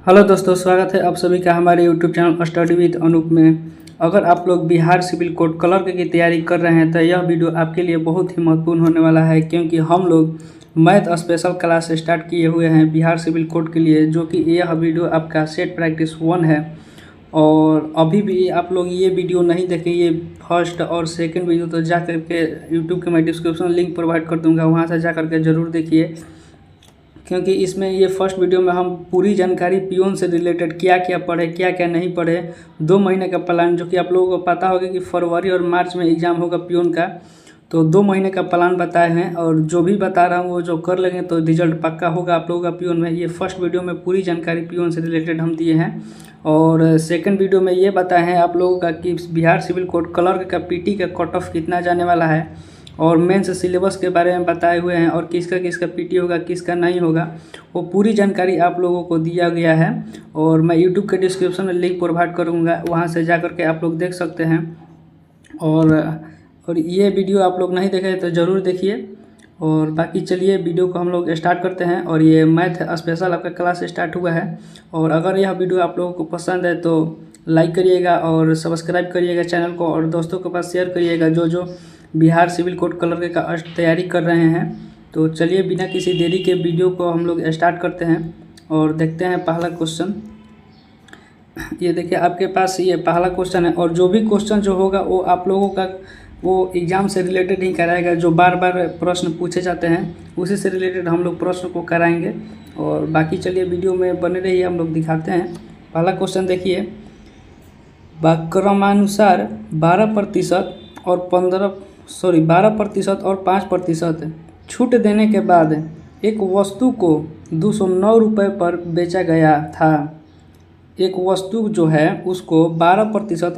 Hello दोस्तों, स्वागत है आप सभी का हमारे YouTube channel study with Anoop में। अगर आप लोग बिहार सिविल कोड क्लर्क की तैयारी कर रहे हैं तो यह वीडियो आपके लिए बहुत ही महत्वपूर्ण होने वाला है, क्योंकि हम लोग मैथ स्पेशल क्लास स्टार्ट किए हुए हैं बिहार सिविल कोड के लिए, जो कि यह वीडियो आपका सेट प्रैक्टिस 1 है। और अभी भी आप लोग ये वीडियो नहीं देखें, ये फर्स्ट और सेकंड वीडियो, तो जा करके यूट्यूब के मैं डिस्क्रिप्शन लिंक प्रोवाइड कर दूंगा, वहाँ से जा करके ज़रूर देखिए, क्योंकि इसमें ये फर्स्ट वीडियो में हम पूरी जानकारी पियोन से रिलेटेड क्या क्या पढ़े, क्या क्या नहीं पढ़े, 2 महीने का प्लान, जो कि आप लोगों को पता होगा कि फरवरी और मार्च में एग्ज़ाम होगा पियोन का, तो 2 महीने का प्लान बताए हैं। और जो भी बता रहा हूँ वो जो कर लेंगे तो रिजल्ट पक्का होगा आप लोगों का पियोन में। ये फर्स्ट वीडियो में पूरी जानकारी पियोन से रिलेटेड हम दिए हैं, और सेकंड वीडियो में ये बताए हैं आप लोगों का कि बिहार सिविल कोड क्लर्क का पीटी का कट ऑफ कितना जाने वाला है, और मेंस सिलेबस के बारे में बताए हुए हैं, और किसका किसका पीटी होगा किसका नहीं होगा, वो पूरी जानकारी आप लोगों को दिया गया है। और मैं यूट्यूब के डिस्क्रिप्शन में लिंक प्रोवाइड करूँगा, वहाँ से जा करके आप लोग देख सकते हैं। और ये वीडियो आप लोग नहीं देखे तो ज़रूर देखिए। और बाकी चलिए वीडियो को हम लोग स्टार्ट करते हैं। और ये मैथ स्पेशल आपका क्लास स्टार्ट हुआ है, और अगर यह वीडियो आप लोगों को पसंद है तो लाइक करिएगा और सब्सक्राइब करिएगा चैनल को, और दोस्तों के पास शेयर करिएगा जो बिहार सिविल कोड क्लर्क का तैयारी कर रहे हैं। तो चलिए बिना किसी देरी के वीडियो को हम लोग स्टार्ट करते हैं और देखते हैं पहला क्वेश्चन। ये देखिए आपके पास ये पहला क्वेश्चन है, और जो भी क्वेश्चन जो होगा वो आप लोगों का वो एग्ज़ाम से रिलेटेड ही कराएगा। जो बार बार प्रश्न पूछे जाते हैं उसी से रिलेटेड हम लोग प्रश्न को कराएंगे। और बाकी चलिए वीडियो में बने रहिए, हम लोग दिखाते हैं। पहला क्वेश्चन देखिए, क्रमानुसार 12% और 12% और 5% छूट देने के बाद एक वस्तु को 209 रुपये पर बेचा गया था। एक वस्तु जो है उसको 12%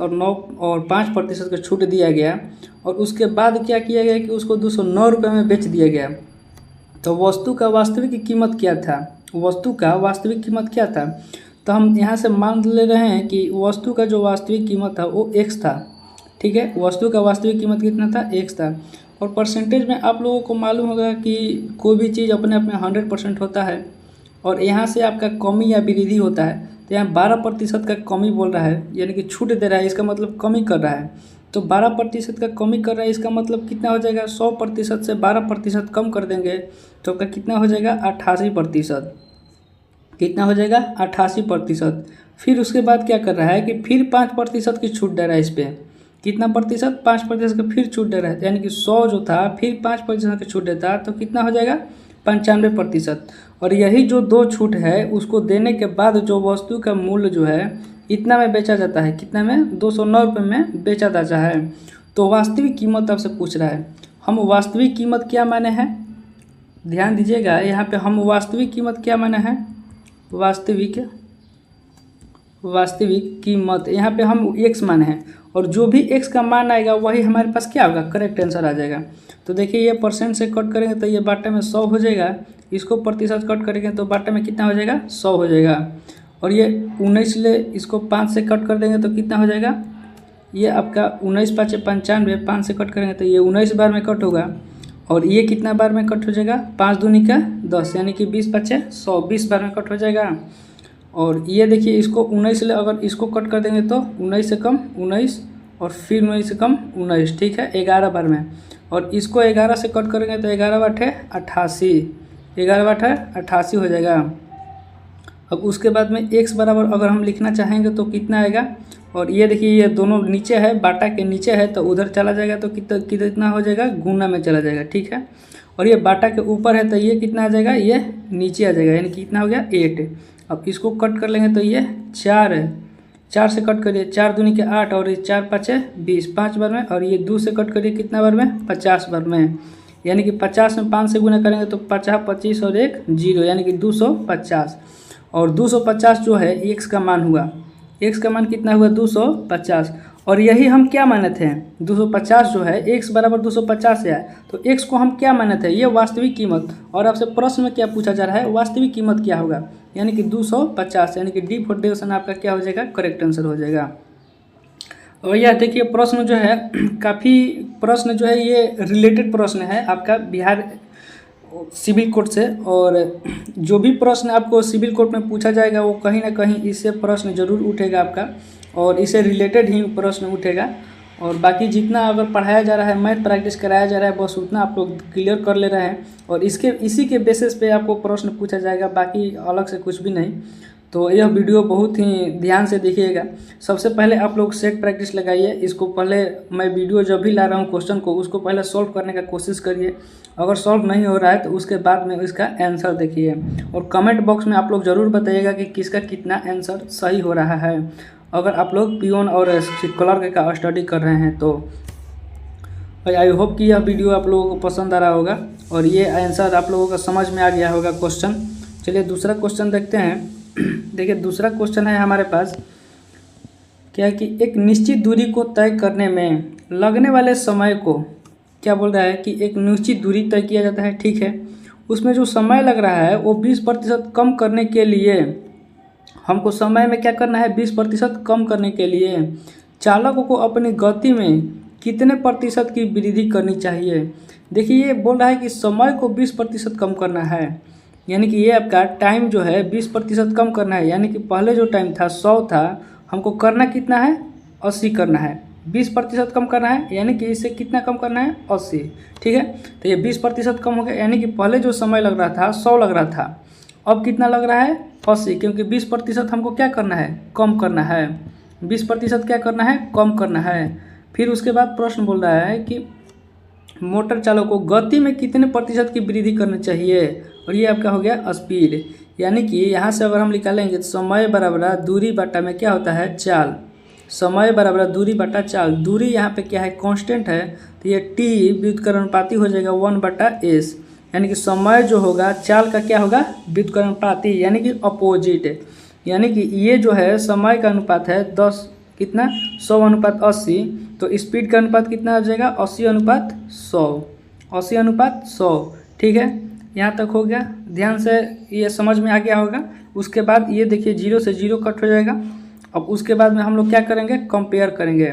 और 5% का छूट दिया गया, और उसके बाद क्या किया गया कि उसको 209 रुपये में बेच दिया गया। तो वस्तु का वास्तविक कीमत क्या था? वस्तु का वास्तविक कीमत क्या था? तो हम यहाँ से मान ले रहे हैं कि वस्तु का जो वास्तविक कीमत था वो x था। ठीक है, वस्तु का वास्तविक कीमत कितना था? x था। और परसेंटेज में आप लोगों को मालूम होगा कि कोई भी चीज़ अपने अपने 100% होता है, और यहाँ से आपका कमी या वृद्धि होता है। तो यहाँ 12% का कमी बोल रहा है, यानी कि छूट दे रहा है, इसका मतलब कमी कर रहा है। तो 12% का कमी कर रहा है, इसका मतलब कितना हो जाएगा? 100% से 12% कम कर देंगे तो आपका कितना हो जाएगा? 88%। कितना हो जाएगा? 88%। फिर उसके बाद क्या कर रहा है कि फिर 5% की छूट दे रहा है इस पर। कितना प्रतिशत? 5% का फिर छूट दे रहा है, यानी कि 100 जो था फिर 5% की छूट देता तो कितना हो जाएगा? 95%। और यही जो 2 छूट है उसको देने के बाद जो वस्तु का मूल्य जो है इतना में बेचा जाता है। कितना में? 209 रुपये में बेचा जाता है। तो वास्तविक कीमत आपसे पूछ रहा है। हम वास्तविक कीमत क्या माने हैं? ध्यान दीजिएगा, यहाँ पे हम वास्तविक कीमत क्या माने हैं? वास्तविक कीमत यहाँ पे हम x माने हैं, और जो भी x का मान आएगा वही हमारे पास क्या होगा? करेक्ट आंसर आ जाएगा। तो देखिए ये परसेंट से कट करेंगे तो ये बाटे में 100 हो जाएगा, इसको प्रतिशत कट करेंगे तो बाटे में कितना हो जाएगा? 100 हो जाएगा। और ये 19 ले इसको 5 से कट कर देंगे तो कितना हो जाएगा? ये आपका 19 5 95, 5 से कट करेंगे तो ये 19 बार में कट होगा। और ये कितना बार में कट हो जाएगा? 5 दूनी का 10, यानी कि 20 5 100, 20 बार में कट हो जाएगा। और ये देखिए इसको 19 ले अगर इसको कट कर देंगे तो 19 से कम 19, और फिर 19 से कम 19, ठीक है, 11 बार में। और इसको 11 से कट करेंगे तो 11 बाटे 88, 11 बाटे 88 हो जाएगा। अब उसके बाद में x बराबर अगर हम लिखना चाहेंगे तो कितना आएगा? और ये देखिए ये दोनों नीचे है, बाटा के नीचे है, तो उधर चला जाएगा तो कितना हो जाएगा? गुना में चला जाएगा, ठीक है। और ये बाटा के ऊपर है तो ये कितना आ जाएगा? ये नीचे आ जाएगा, यानी कितना हो गया? 8। अब इसको कट कर लेंगे तो ये 4 है, 4 से कट करिए, 4 दूनी के 8, और ये 4 5 20, 5 बार में। और ये 2 से कट करिए कितना बार में? 50 बार में, यानी कि 50 में 5 से गुना करेंगे तो 50 25 और 1 0, यानी कि 250। और 250 जो है x का मान हुआ, x का मान कितना हुआ? 250। और यही हम क्या माने थे? 250 जो है x बराबर 250 है, तो x को हम क्या माने थे? ये वास्तविक कीमत। और आपसे प्रश्न में क्या पूछा जा रहा है? वास्तविक कीमत क्या होगा? यानी कि 250, यानी कि डी फॉर डेविएशन आपका क्या हो जाएगा? करेक्ट आंसर हो जाएगा। और यह देखिए प्रश्न जो है काफ़ी प्रश्न जो है ये रिलेटेड प्रश्न है आपका बिहार सिविल कोड से। और जो भी प्रश्न आपको सिविल कोड में पूछा जाएगा वो कहीं ना कहीं इससे प्रश्न जरूर उठेगा आपका, और इससे रिलेटेड ही प्रश्न उठेगा। और बाकी जितना अगर पढ़ाया जा रहा है, मैथ प्रैक्टिस कराया जा रहा है, बस उतना आप लोग क्लियर कर ले रहे हैं, और इसी के बेसिस पे आपको प्रश्न पूछा जाएगा, बाकी अलग से कुछ भी नहीं। तो यह वीडियो बहुत ही ध्यान से देखिएगा। सबसे पहले आप लोग सेट प्रैक्टिस लगाइए। इसको पहले मैं वीडियो जब भी ला रहा हूँ क्वेश्चन को, उसको पहले सॉल्व करने का कोशिश करिए। अगर सॉल्व नहीं हो रहा है तो उसके बाद में इसका आंसर देखिए, और कमेंट बॉक्स में आप लोग ज़रूर बताइएगा कि किसका कितना आंसर सही हो रहा है, अगर आप लोग पियोन और क्लर्क का स्टडी कर रहे हैं तो। आई होप कि यह वीडियो आप लोगों को पसंद आ रहा होगा और ये आंसर आप लोगों का समझ में आ गया होगा क्वेश्चन। चलिए दूसरा क्वेश्चन देखते हैं। देखिए दूसरा क्वेश्चन है हमारे पास, क्या है कि एक निश्चित दूरी को तय करने में लगने वाले समय को क्या बोल रहा है कि एक निश्चित दूरी तय किया जाता है, ठीक है। उसमें जो समय लग रहा है वो 20% कम करने के लिए, हमको समय में क्या करना है, 20% कम करने के लिए चालकों को अपनी गति में कितने प्रतिशत की वृद्धि करनी चाहिए। देखिए ये बोल रहा है कि समय को 20% कम करना है, यानी कि ये आपका टाइम जो है 20% कम करना है। यानी कि पहले जो टाइम था 100 था, हमको करना कितना है, 80 करना है। 20% कम करना है, यानी कि इससे कितना कम करना है, 80, ठीक है। तो ये 20% कम हो गया, यानी कि पहले जो समय लग रहा था 100 लग रहा था, अब कितना लग रहा है, 80, क्योंकि 20% हमको क्या करना है, कम करना है। 20% क्या करना है, कम करना है। फिर उसके बाद प्रश्न बोल रहा है कि मोटर चालक को गति में कितने प्रतिशत की वृद्धि करनी चाहिए, और ये आपका हो गया स्पीड। यानी कि यहाँ से अगर हम निकालेंगे तो समय बराबर दूरी बटा में क्या होता है, चाल। समय बराबर दूरी बटा चाल। दूरी यहाँ पे क्या है, कांस्टेंट है, तो ये टी व्युत्क्रमानुपाती हो जाएगा 1/s। यानी कि समय जो होगा चाल का क्या होगा, व्युत्क्रमानुपाती, यानी कि अपोजिट। यानी कि ये जो है समय का अनुपात है 10 कितना, 100/80, तो स्पीड का अनुपात कितना आ जाएगा, 80/100, 80/100, ठीक है। यहाँ तक हो गया, ध्यान से ये समझ में आ गया होगा। उसके बाद ये देखिए 0 से 0 कट हो जाएगा। अब उसके बाद में हम लोग क्या करेंगे, कंपेयर करेंगे।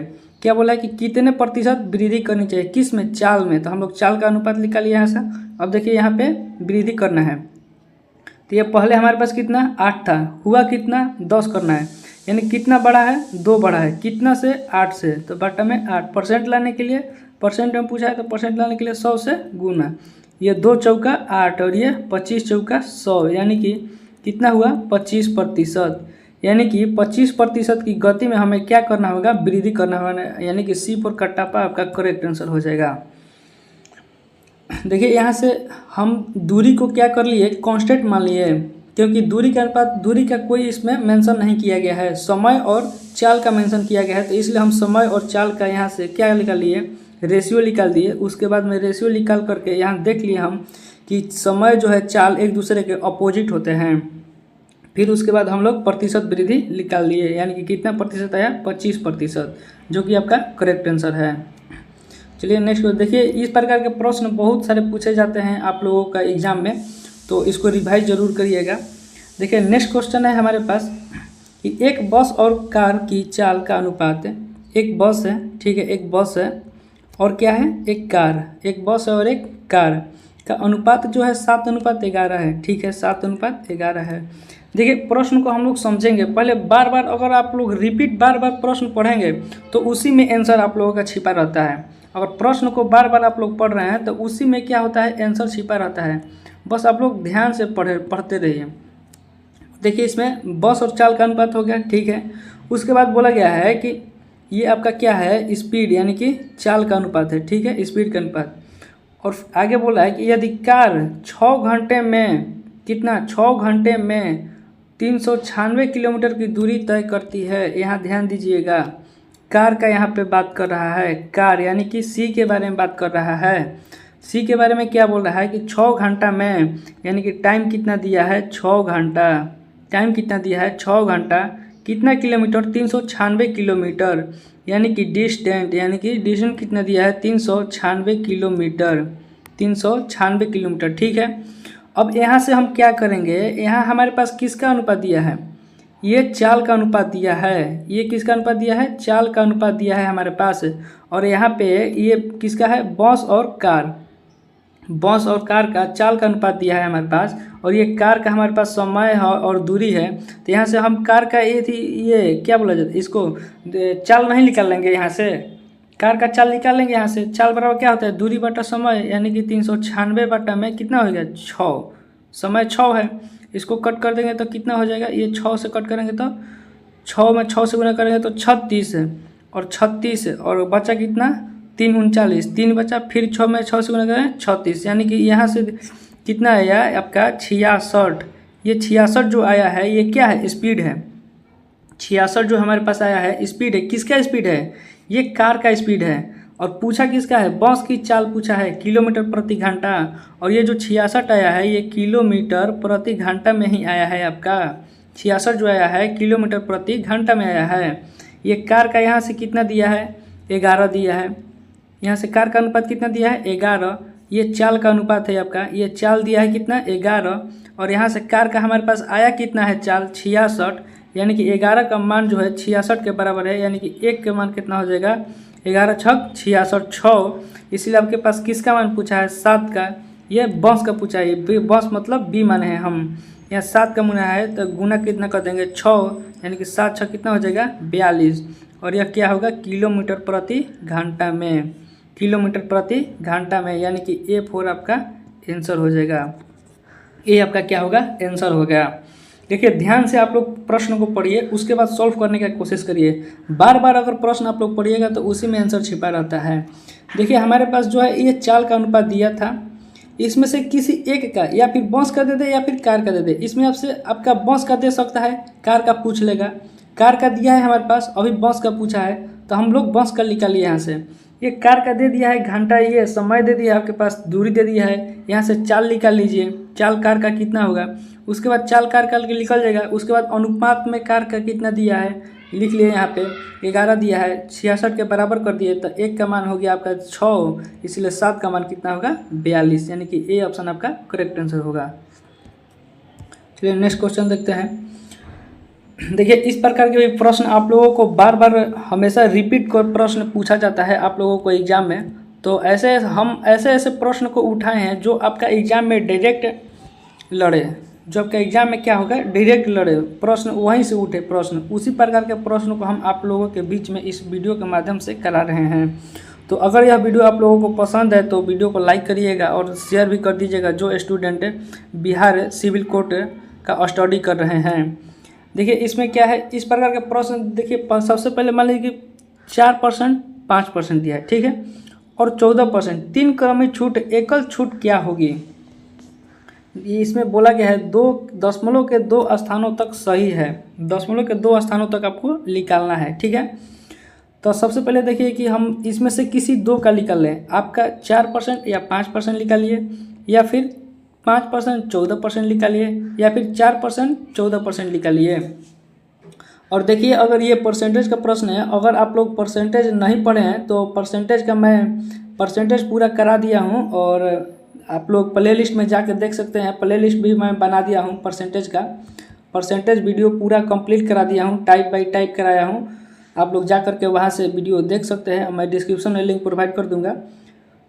क्या बोला है कि कितने प्रतिशत वृद्धि करनी चाहिए, किस में, चाल में। तो हम लोग चाल का अनुपात निकालिए यहाँ से। अब देखिए यहाँ पे वृद्धि करना है, तो ये पहले हमारे पास कितना 8 था, हुआ कितना 10 करना है, यानी कितना बढ़ा है, 2 बढ़ा है, कितना से 8 से, तो बटा में 8। परसेंट लाने के लिए, परसेंट में पूछा है तो परसेंट लाने के लिए 100 से गुना। ये 2 चौका 8 और ये 25 चौका 100, यानी कि कितना हुआ, 25%। यानी कि 25% की गति में हमें क्या करना होगा, वृद्धि करना होगा, यानी कि सी पर कट्टापा आपका करेक्ट आंसर हो जाएगा। देखिए यहाँ से हम दूरी को क्या कर लिए, कांस्टेंट मान लिए, क्योंकि दूरी के अनुपात, दूरी का कोई इसमें मेंशन नहीं किया गया है, समय और चाल का मेंशन किया गया है। तो इसलिए हम समय और चाल का यहाँ से क्या निकाल लिए, रेशियो निकाल दिए। उसके बाद में रेशियो निकाल करके यहाँ देख लिए हम कि समय जो है चाल एक दूसरे के अपोजिट होते हैं। फिर उसके बाद हम लोग प्रतिशत वृद्धि निकाल लिए, यानी कि कितना प्रतिशत आया, 25%, जो कि आपका करेक्ट आंसर है। चलिए नेक्स्ट देखिए, इस प्रकार के प्रश्न बहुत सारे पूछे जाते हैं आप लोगों का एग्जाम में, तो इसको रिवाइज जरूर करिएगा। देखिए नेक्स्ट क्वेश्चन है हमारे पास कि एक बस और कार की चाल का अनुपात है। एक बस है, ठीक है, एक बस है और क्या है, एक कार। एक बस है और एक कार का अनुपात जो है 7:11 है, ठीक है, 7:11 है। देखिए प्रश्न को हम लोग समझेंगे पहले, बार बार अगर आप लोग रिपीट बार बार प्रश्न पढ़ेंगे तो उसी में आंसर आप लोगों का छिपा रहता है। अगर प्रश्न को बार बार आप लोग पढ़ रहे हैं तो उसी में क्या होता है, आंसर छिपा रहता है। बस आप लोग ध्यान से पढ़ते रहिए। देखिए इसमें बस और चाल का अनुपात हो गया, ठीक है। उसके बाद बोला गया है कि ये आपका क्या है, स्पीड, यानी कि चाल का अनुपात है, ठीक है, स्पीड का अनुपात। और आगे बोला है कि यदि कार 6 घंटे में कितना, 6 घंटे में 396 किलोमीटर की दूरी तय करती है। यहाँ ध्यान दीजिएगा, कार का यहाँ पे बात कर रहा है, कार यानी कि सी के बारे में बात कर रहा है। सी के बारे में क्या बोल रहा है कि 6 घंटा में, यानी कि टाइम कितना दिया है, 6 घंटा। टाइम कितना दिया है, 6 घंटा। कितना किलोमीटर, 396 किलोमीटर, यानी कि डिस्टेंट, यानी कि डिस्टेंस कितना दिया है, 396 किलोमीटर, 396 किलोमीटर, ठीक है। अब यहाँ से हम क्या करेंगे, यहाँ हमारे पास किसका अनुपात दिया है, ये चाल का अनुपात दिया है। ये किसका अनुपात दिया है, चाल का अनुपात दिया है हमारे पास। और यहाँ पे ये किसका है, बस और कार। बस और कार का चाल का अनुपात दिया है हमारे पास, और ये कार का हमारे पास समय है और दूरी है। तो यहाँ से हम कार का ये क्या बोला जाता है इसको, चाल नहीं निकाल लेंगे यहाँ से, कार का चाल निकाल लेंगे यहाँ से। चाल बराबर क्या होता है, दूरी बटा समय, यानी कि 396 बटा में कितना हो गया 6, समय 6 है। इसको कट कर देंगे तो कितना हो जाएगा, ये 6 से कट करेंगे तो 6 में 6 से गुना करेंगे तो 36 है, और 36 है, और बचा कितना 3 39, 3 बचा, फिर 6 में 6 से गुना करें 36, यानी कि यहाँ से कितना आया आपका 66। ये 66 जो आया है ये क्या है, स्पीड है। 66 जो हमारे पास आया है स्पीड है, किसका स्पीड है, ये कार का स्पीड है। और पूछा किसका है, बस की चाल पूछा है, किलोमीटर प्रति घंटा। और ये जो 66 आया है ये किलोमीटर प्रति घंटा में ही आया है आपका। 66 जो आया है किलोमीटर प्रति घंटा में आया है। ये कार का यहाँ से कितना दिया है, 11 दिया है। यहाँ से कार का अनुपात कितना दिया है, 11। ये चाल का अनुपात है आपका, ये चाल दिया है कितना 11, और यहाँ से कार का हमारे पास आया कितना है चाल 66, यानी कि 11 का मान जो है 66 के बराबर है, यानी कि 1 के मान कितना हो जाएगा 11 छक 66 6। इसीलिए आपके पास किसका मान पूछा है 7 का, ये बस का पूछा है। ये बस मतलब बी मान है, हम यहाँ 7 का मुना है तो गुना कितना कर देंगे 6, यानी कि 7 6 कितना हो जाएगा 42, और यह क्या होगा किलोमीटर प्रति घंटा में, किलोमीटर प्रति घंटा में, यानी कि A4 आपका आंसर हो जाएगा। ये आपका क्या होगा आंसर हो गया। देखिए ध्यान से आप लोग प्रश्न को पढ़िए, उसके बाद सॉल्व करने का कोशिश करिए। बार बार अगर प्रश्न आप लोग पढ़िएगा तो उसी में आंसर छिपा रहता है। देखिए हमारे पास जो है ये चाल का अनुपात दिया था, इसमें से किसी एक का, या फिर बस का दे दे या फिर कार का दे दे। इसमें आपसे आपका बस का दे सकता है, कार का पूछ लेगा। कार का दिया है हमारे पास, अभी बस का पूछा है तो हम लोग बस का निकालिए यहाँ से। ये कार का दे दिया है घंटा, ये समय दे दिया है आपके पास, दूरी दे दिया है। यहाँ से चाल निकाल लीजिए, चाल कार का कितना होगा, उसके बाद चाल कार का निकल जाएगा। उसके बाद अनुपात में कार का कितना दिया है लिख लिए, यहाँ पे 11 दिया है, 66 के बराबर कर दिए तो 1 का मान हो गया आपका 6, इसलिए 7 का मान कितना होगा 42, यानी कि ए ऑप्शन आपका करेक्ट आंसर होगा। चलिए नेक्स्ट क्वेश्चन देखते हैं। देखिए इस प्रकार के भी प्रश्न आप लोगों को बार बार हमेशा रिपीट कर प्रश्न पूछा जाता है आप लोगों को एग्जाम में। तो हम ऐसे प्रश्न को उठाए हैं जो आपका एग्जाम में डायरेक्ट लड़े, जो आपका एग्जाम में क्या होगा डायरेक्ट लड़े प्रश्न, वहीं से उठे प्रश्न। उसी प्रकार के प्रश्न को हम आप लोगों के बीच में इस वीडियो के माध्यम से करा रहे हैं। तो अगर यह वीडियो आप लोगों को पसंद है तो वीडियो को लाइक करिएगा और शेयर भी कर दीजिएगा, जो स्टूडेंट बिहार सिविल कोर्ट का स्टडी कर रहे हैं। देखिए इसमें क्या है, इस प्रकार के प्रश्न देखिए सबसे पहले मान लीजिए कि 4% 5% दिया है, ठीक है, और 14%, 3 क्रमिक छूट एकल छूट क्या होगी। ये इसमें बोला गया है 2 स्थानों तक सही है, 2 स्थानों तक आपको निकालना है, ठीक है। तो सबसे पहले देखिए कि हम इसमें से किसी 2 का निकाल लें। आपका 4% या 5% निकालिए, या फिर 5% 14% निकालिए, या फिर 4% 14% निकालिए। और देखिए अगर ये परसेंटेज का प्रश्न है, अगर आप लोग परसेंटेज नहीं पढ़े हैं तो परसेंटेज का मैं परसेंटेज पूरा करा दिया हूँ, और आप लोग प्ले लिस्ट में जाकर देख सकते हैं। प्ले लिस्ट भी मैं बना दिया हूँ परसेंटेज का, परसेंटेज वीडियो पूरा कंप्लीट करा दिया हूँ, टाइप बाई टाइप कराया हूँ। आप लोग जा करके वहाँ से वीडियो देख सकते हैं, मैं डिस्क्रिप्शन में लिंक प्रोवाइड कर दूँगा।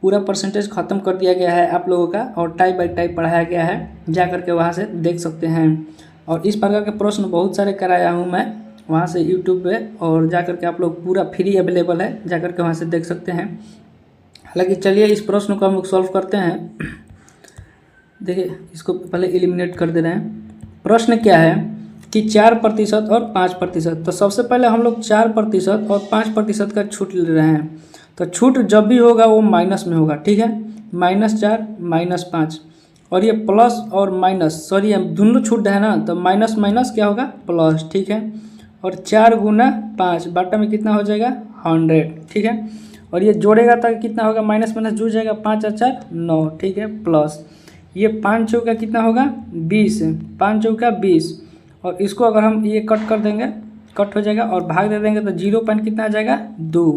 पूरा परसेंटेज ख़त्म कर दिया गया है आप लोगों का, और टाइप बाई टाइप पढ़ाया गया है, जा करके वहाँ से देख सकते हैं। और इस प्रकार के प्रश्न बहुत सारे कराया हूँ मैं वहाँ से यूट्यूब पे, और जा करके आप लोग पूरा फ्री अवेलेबल है, जा करके वहाँ से देख सकते हैं। हालांकि चलिए इस प्रश्न को हम लोग सॉल्व करते हैं। देखिए इसको पहले एलिमिनेट कर दे रहे हैं। प्रश्न क्या है कि 4% और 5%। तो सबसे पहले हम लोग 4% और 5% का छूट ले रहे हैं। तो छूट जब भी होगा वो माइनस में होगा, ठीक है, -4 -5, और ये प्लस और माइनस, सॉरी दोनों छूट है ना, तो माइनस माइनस क्या होगा प्लस, ठीक है। और 4 गुना 5 बाटा में कितना हो जाएगा 100, ठीक है। और ये जोड़ेगा तो कितना होगा, माइनस माइनस जुड़ जाएगा, 5 और 4 9, ठीक है, प्लस ये 5 चौका कितना होगा 20, 5 चौका 20, और इसको अगर हम ये कट कर देंगे कट हो जाएगा, और भाग दे देंगे तो 0 पॉइंट कितना आ जाएगा 2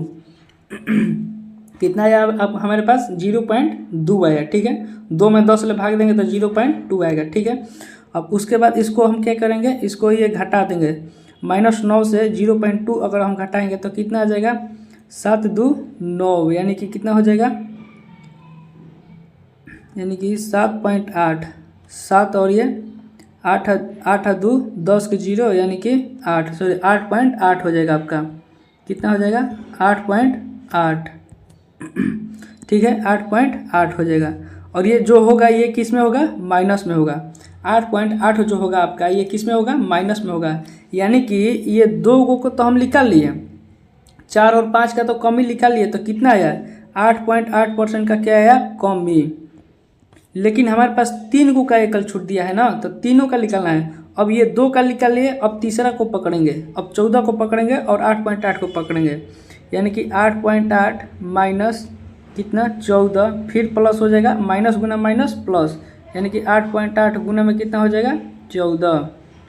कितना आया अब हमारे पास 0.2 आएगा, ठीक है। 2 में 10 ले भाग देंगे तो 0.2 आएगा, ठीक है। अब उसके बाद इसको हम क्या करेंगे, इसको ये घटा देंगे, -9 से 0.2 अगर हम घटाएंगे तो कितना आ जाएगा 7 2 9, यानी कि कितना हो जाएगा, यानी कि 7.8, 7 और ये 8 8 2 10 के 0 यानी कि 8, सॉरी 8.8 हो जाएगा आपका। कितना हो जाएगा? 8.8। ठीक है, 8.8 हो जाएगा। और ये जो होगा ये किस में होगा? माइनस में होगा। 8.8 जो होगा आपका ये किस में होगा? माइनस में होगा। यानी कि ये 2 को तो हम निकाल लिए, 4 और 5 का तो कमी निकाल लिए, तो कितना आया? 8.8% का क्या आया? कमी। लेकिन हमारे पास 3 को का एकल छूट दिया है ना, तो तीनों का निकालना है। अब ये 2 का निकाल लिए, अब तीसरा को पकड़ेंगे, अब 14 को पकड़ेंगे और 8.8 को पकड़ेंगे। यानी कि 8.8 माइनस कितना? 14, फिर प्लस हो जाएगा, माइनस गुना माइनस प्लस, यानी कि 8.8 गुना में कितना हो जाएगा? 14।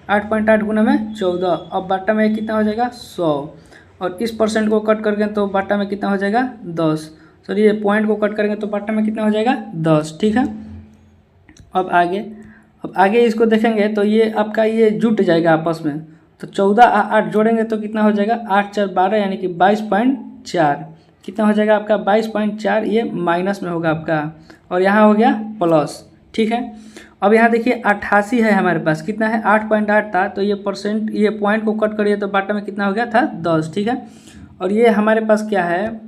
8.8 गुना में 14। अब बाटा में कितना हो जाएगा? 100। और इस परसेंट को कट करके तो बाटा में कितना हो जाएगा? 10। सॉरी ये पॉइंट को कट करेंगे तो बाटा में कितना हो जाएगा? 10। ठीक है, अब आगे इसको देखेंगे तो ये आपका ये जुट जाएगा आपस में। तो 14 और 8 जोड़ेंगे तो कितना हो जाएगा? 8 4 12 यानी कि 22.4। कितना हो जाएगा आपका? 22.4। ये माइनस में होगा आपका, और यहाँ हो गया प्लस। ठीक है, अब यहाँ देखिए 88 है हमारे पास। कितना है? 8.8 था, तो ये परसेंट, ये पॉइंट को कट करिए तो बाटा में कितना हो गया था? 10। ठीक है, और ये हमारे पास क्या है?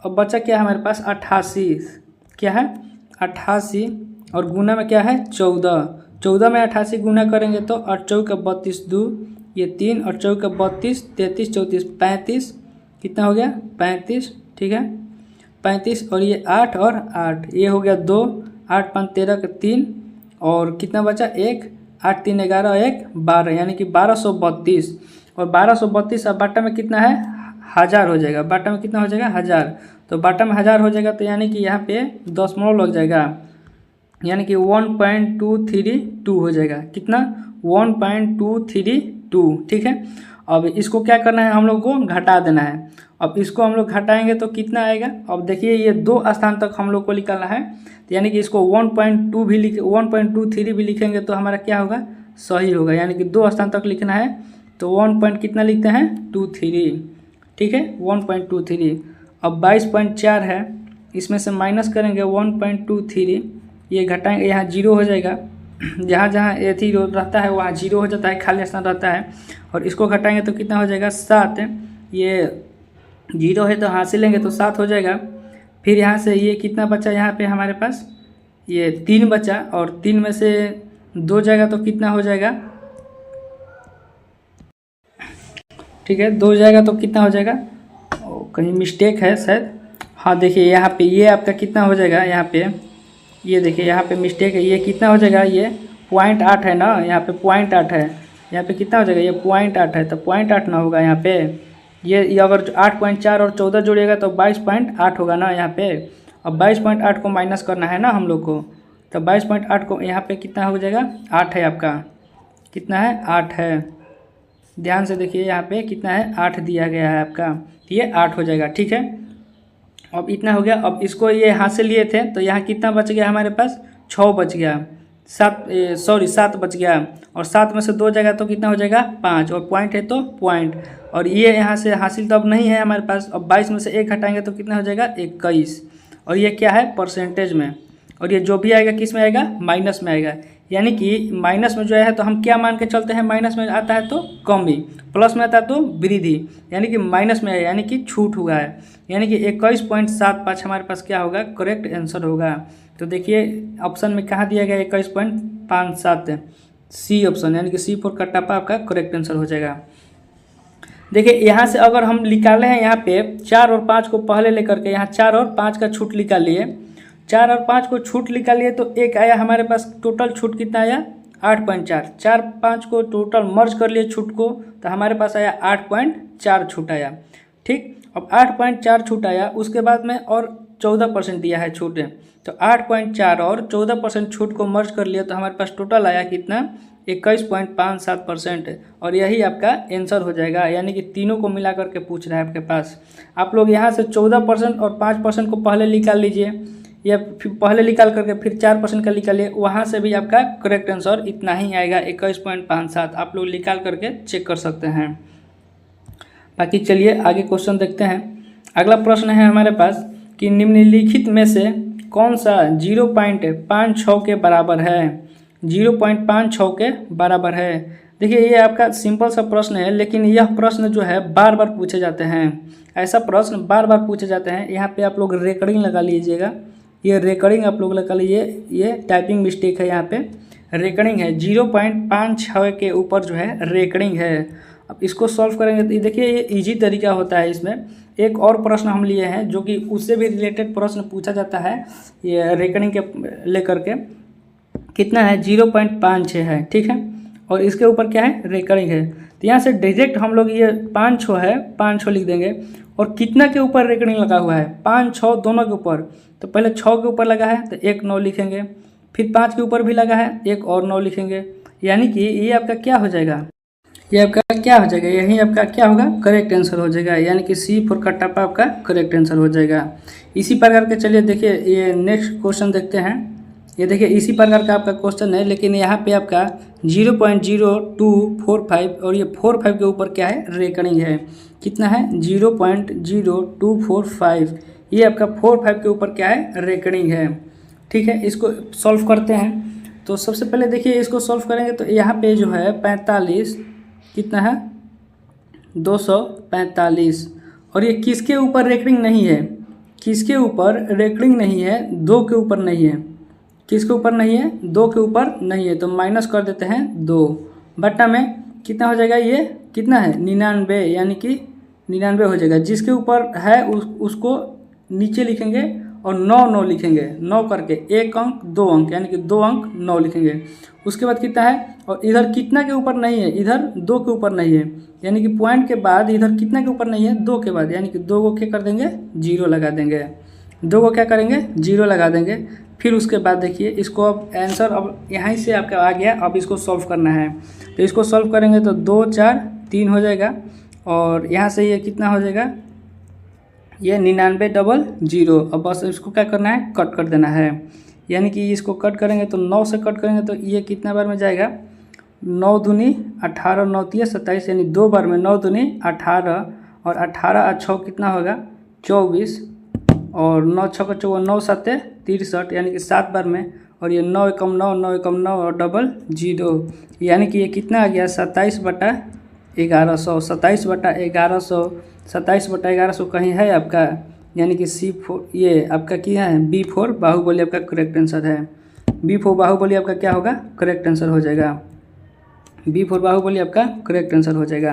अब बचा क्या है हमारे पास? 88। क्या है? 88 और गुना में क्या है? 14। 14 में 88 गुना करेंगे तो 8 चौक 32 2, ये 3 और चौक 32, 33 34 35। कितना हो गया? 35। ठीक है, 35 और ये 8 और 8, ये हो गया 2, 8 5 13 का 3, और कितना बचा? 1, 8 3 11 1 12, यानी कि 1232। और 1232 अब बाटा में कितना है? 1000 हो जाएगा। बाटा में कितना हो जाएगा? 1000। तो बाटा में 1000 हो जाएगा, तो यानी कि यहाँ पे दशमलव लग जाएगा, यानी कि 1.232 हो जाएगा। कितना? 1.232। ठीक है, अब इसको क्या करना है? हम लोग को घटा देना है। अब इसको हम लोग घटाएंगे तो कितना आएगा? अब देखिए ये 2 स्थान तक हम लोग को निकालना है, तो यानी कि इसको 1.2 भी 1.23 भी लिखेंगे तो हमारा क्या होगा? सही होगा। यानी कि 2 स्थान तक लिखना है, तो 1 पॉइंट कितना लिखते हैं? 23। ठीक है, 1.23। अब 22.4 है, इसमें से माइनस करेंगे 1.23, ये घटाएंगे, यहाँ 0 हो जाएगा। जहाँ जहाँ एथी रहता है वहाँ 0 हो जाता है, खाली स्थान रहता है। और इसको घटाएंगे तो कितना हो जाएगा? 7। ये 0 है तो हासिल लेंगे तो 7 हो जाएगा। फिर यहाँ से ये कितना बचा? यहाँ पे हमारे पास ये 3 बचा, और 3 में से 2 जाएगा तो कितना हो जाएगा? ठीक है, 2 जाएगा तो कितना हो जाएगा? कहीं मिस्टेक है शायद। हाँ देखिए यहाँ पे ये आपका कितना हो जाएगा? यहाँ पे ये देखिए यहाँ पे मिस्टेक है। ये कितना हो जाएगा? ये 0.8 है ना, यहाँ पे 0.8 है। यहाँ पे कितना हो जाएगा? ये 0.8 है, तो 0.8 ना होगा यहाँ पे। ये अगर 8.4 और 14 जोड़िएगा तो 22.8 होगा ना यहाँ पे। अब 22.8 को माइनस करना है ना हम लोग को, तो 22.8 को यहाँ पे कितना हो जाएगा? 8 है आपका। कितना है? 8 है। ध्यान से देखिए यहाँ पे कितना है? 8 दिया गया है आपका, ये 8 हो जाएगा। ठीक है, अब इतना हो गया। अब इसको ये हाथ से लिए थे तो यहाँ कितना बच गया हमारे पास? 6 बच गया। 7 बच गया, और 7 में से 2 जाएगा तो कितना हो जाएगा? 5, और पॉइंट है तो पॉइंट, और ये यहाँ से हासिल तो अब नहीं है हमारे पास। अब 22 में से 1 हटाएंगे तो कितना हो जाएगा? 21। और ये क्या है? परसेंटेज में। और ये जो भी आएगा किस में आएगा? माइनस में आएगा। यानी कि माइनस में जो है तो हम क्या मान के चलते हैं? माइनस में आता है तो कमी, प्लस में आता है तो वृद्धि, यानी कि माइनस में आएगा, यानी कि छूट हुआ है। यानी कि 21.75 हमारे पास क्या होगा? करेक्ट आंसर होगा। तो देखिए ऑप्शन में कहाँ दिया गया? 21.57, सी ऑप्शन, यानी कि सी फॉर कटप्पा आपका करेक्ट आंसर हो जाएगा। देखिए यहाँ से अगर हम निकाले हैं यहाँ पे 4 और 5 को पहले लेकर के यहाँ 4 और 5 का छूट निकाल लिए, 4 और 5 को छूट निकाल लिए तो एक आया हमारे पास। टोटल छूट कितना आया? 8.4। 4 5 को टोटल मर्ज कर लिए छूट को, तो हमारे पास आया 8.4 छूट आया। ठीक, अब 8.4 छूट आया, उसके बाद में और 14% दिया है छूट, तो 8.4 और 14% छूट को मर्ज कर लिया तो हमारे पास टोटल आया कितना? 21.57%। और यही आपका आंसर हो जाएगा। यानी कि तीनों को मिला करके पूछ रहा है आपके पास। आप लोग यहाँ से 14% और 5% को पहले निकाल लीजिए, या फिर पहले निकाल करके फिर 4% का निकालिए, वहाँ से भी आपका करेक्ट आंसर इतना ही आएगा, 21.57। आप लोग निकाल करके चेक कर सकते हैं। बाकी चलिए आगे क्वेश्चन देखते हैं। अगला प्रश्न है हमारे पास कि निम्नलिखित में से कौन सा 0.56 के बराबर है, 0.56 के बराबर है। देखिए ये आपका सिंपल सा प्रश्न है, लेकिन यह प्रश्न जो है बार बार पूछे जाते हैं, ऐसा प्रश्न बार बार पूछे जाते हैं। यहाँ पे आप लोग रेकर्डिंग लगा लीजिएगा, ये रेकर्डिंग आप लोग लगा लीजिए, ये टाइपिंग मिस्टेक है, यहाँ पे रेकर्डिंग है, 0.56 के ऊपर जो है रेकर्डिंग है। अब इसको सॉल्व करेंगे तो देखिए ये इजी तरीका होता है। इसमें एक और प्रश्न हम लिए हैं जो कि उससे भी रिलेटेड प्रश्न पूछा जाता है, ये रेकर्डिंग के लेकर के। कितना है 0.56 है, ठीक है, और इसके ऊपर क्या है रेकर्डिंग है। तो यहाँ से डायरेक्ट हम लोग ये 5 है 5 लिख देंगे, और कितना के ऊपर रेकर्डिंग लगा हुआ है 5 6 दोनों के ऊपर। तो पहले 6 के ऊपर लगा है तो एक 9 लिखेंगे, फिर 5 के ऊपर भी लगा है एक और 9 लिखेंगे, यानी कि ये आपका क्या हो जाएगा, ये आपका क्या हो जाएगा, यही आपका क्या होगा करेक्ट आंसर हो जाएगा, यानी कि C4 कटप्पा आपका करेक्ट आंसर हो जाएगा। इसी प्रकार के चलिए देखिए ये नेक्स्ट क्वेश्चन देखते हैं। ये देखिए इसी प्रकार का आपका क्वेश्चन है, लेकिन यहाँ पे आपका 0.0245 और ये 45 के ऊपर क्या है रेकर्डिंग है। कितना है 0.0245, ये आपका 45 के ऊपर क्या है रेकर्डिंग है, ठीक है। इसको सॉल्व करते हैं। तो सबसे पहले देखिए इसको सॉल्व करेंगे तो यहाँ पे जो है 45 कितना है 245, और ये किसके ऊपर रेकर्डिंग नहीं है, किसके ऊपर रेकर्डिंग नहीं है 2 के ऊपर नहीं है, किसके ऊपर नहीं है 2 के ऊपर नहीं है। तो माइनस कर देते हैं 2 बट्टा में कितना हो जाएगा, ये कितना है 99, यानी कि 99 हो जाएगा। जिसके ऊपर है उसको नीचे लिखेंगे और 9 लिखेंगे, 9 करके 1 अंक 2 अंक, यानी कि 2 अंक 9 लिखेंगे। उसके बाद कितना है, और इधर कितना के ऊपर नहीं है, इधर 2 के ऊपर नहीं है, यानी कि पॉइंट के बाद इधर कितना के ऊपर नहीं है 2 के बाद, यानी कि 2 को क्या कर देंगे 0 लगा देंगे, 2 को क्या करेंगे 0 लगा देंगे। फिर उसके बाद देखिए इसको अब आंसर अब यहाँ से आपका आ गया, अब इसको सॉल्व करना है। तो इसको सॉल्व करेंगे तो 2 4 3 हो जाएगा, और यहाँ से ये कितना हो जाएगा ये 9900। अब बस इसको क्या करना है कट कर देना है, यानी कि इसको कट करेंगे तो 9 से कट करेंगे तो ये कितना बार में जाएगा 9 दूनी 18, 9 तिया 27, यानी 2 बार में 9 दूनी 18, और 18 और 6 कितना होगा 24, और 9 6 का 54, 9 7 63, यानी कि 7 बार में, और ये 9 एकम 9, 9 एकम 9 और डबल 0, यानी कि ये कितना आ गया 27/1100, 27/1100, 27/1100 कहीं है आपका, यानी कि C4 ये आपका क्या है B4 बाहुबली आपका करेक्ट आंसर है। B4 बाहुबली आपका क्या होगा करेक्ट आंसर हो जाएगा, B4 बाहुबली आपका करेक्ट आंसर हो जाएगा।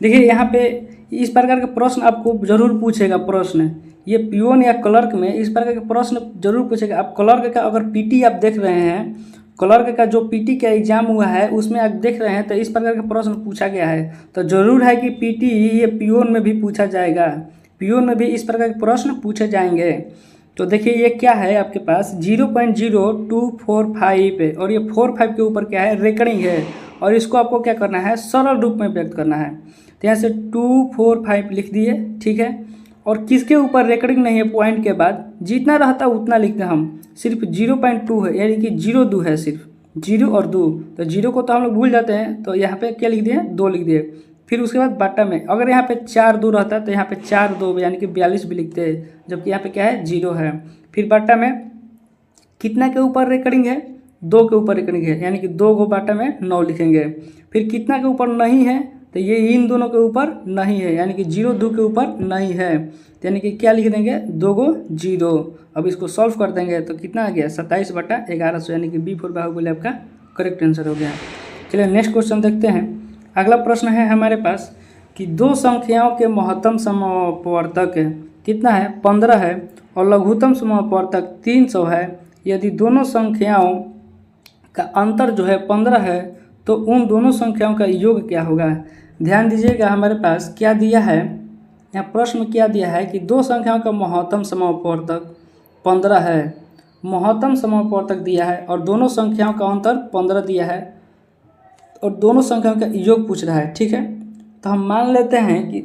देखिए यहाँ पे इस प्रकार का प्रश्न आपको जरूर पूछेगा, प्रश्न ये पियोन या क्लर्क में इस प्रकार के प्रश्न जरूर पूछेगा। आप क्लर्क का अगर पीटी आप देख रहे हैं, क्लर्क का जो पीटी का एग्जाम हुआ है उसमें आप देख रहे हैं तो इस प्रकार का प्रश्न पूछा गया है। तो जरूर है कि पीटी ये पियोन में भी पूछा जाएगा, पियोन में भी इस प्रकार के प्रश्न पूछे जाएंगे। तो देखिए ये क्या है आपके पास 0.0245 और ये 45 के ऊपर क्या है रेकर्डिंग है, और इसको आपको क्या करना है सरल रूप में व्यक्त करना है। तो यहाँ से 245 लिख दिए, ठीक है, और किसके ऊपर रेकर्डिंग नहीं है पॉइंट के बाद जितना रहता उतना लिखते हैं हम, सिर्फ 0.2 है, यानी कि 0 है, सिर्फ 0 और 2, तो 0 को तो हम लोग भूल जाते हैं, तो यहाँ पे क्या लिख दिए 2 लिख दिए। फिर उसके बाद बाटा में अगर यहाँ पे 4 2 रहता तो यहाँ पे 4 2 यानी कि 42 भी लिखते हैं, जबकि यहाँ पे क्या है 0 है। फिर बाटा में कितना के ऊपर रेकर्डिंग है 2 के ऊपर रेकर्डिंग है, यानी कि 2 को बाटा में 9 लिखेंगे। फिर कितना के ऊपर नहीं है तो ये इन दोनों के ऊपर नहीं है, यानी कि 0 2 के ऊपर नहीं है, यानी कि क्या लिख देंगे 2 को 0। अब इसको सॉल्व कर देंगे तो कितना आ गया 27/1100, यानी कि B4 बाहुबली आपका करेक्ट आंसर हो गया। चलिए नेक्स्ट क्वेश्चन देखते हैं। अगला प्रश्न है हमारे पास कि 2 संख्याओं के महत्तम समवर्तक कितना है 15 है और लघुत्तम समवर्तक 300 है। यदि दोनों संख्याओं का अंतर जो है 15 है तो उन दोनों संख्याओं का योग क्या होगा। ध्यान दीजिएगा हमारे पास क्या दिया है, यहाँ प्रश्न क्या दिया है कि 2 संख्याओं का महत्तम समवर्तक 15 है, महत्तम समवर्तक दिया है और दोनों संख्याओं का अंतर 15 दिया है और दोनों संख्याओं का योग पूछ रहा है, ठीक है। तो हम मान लेते हैं कि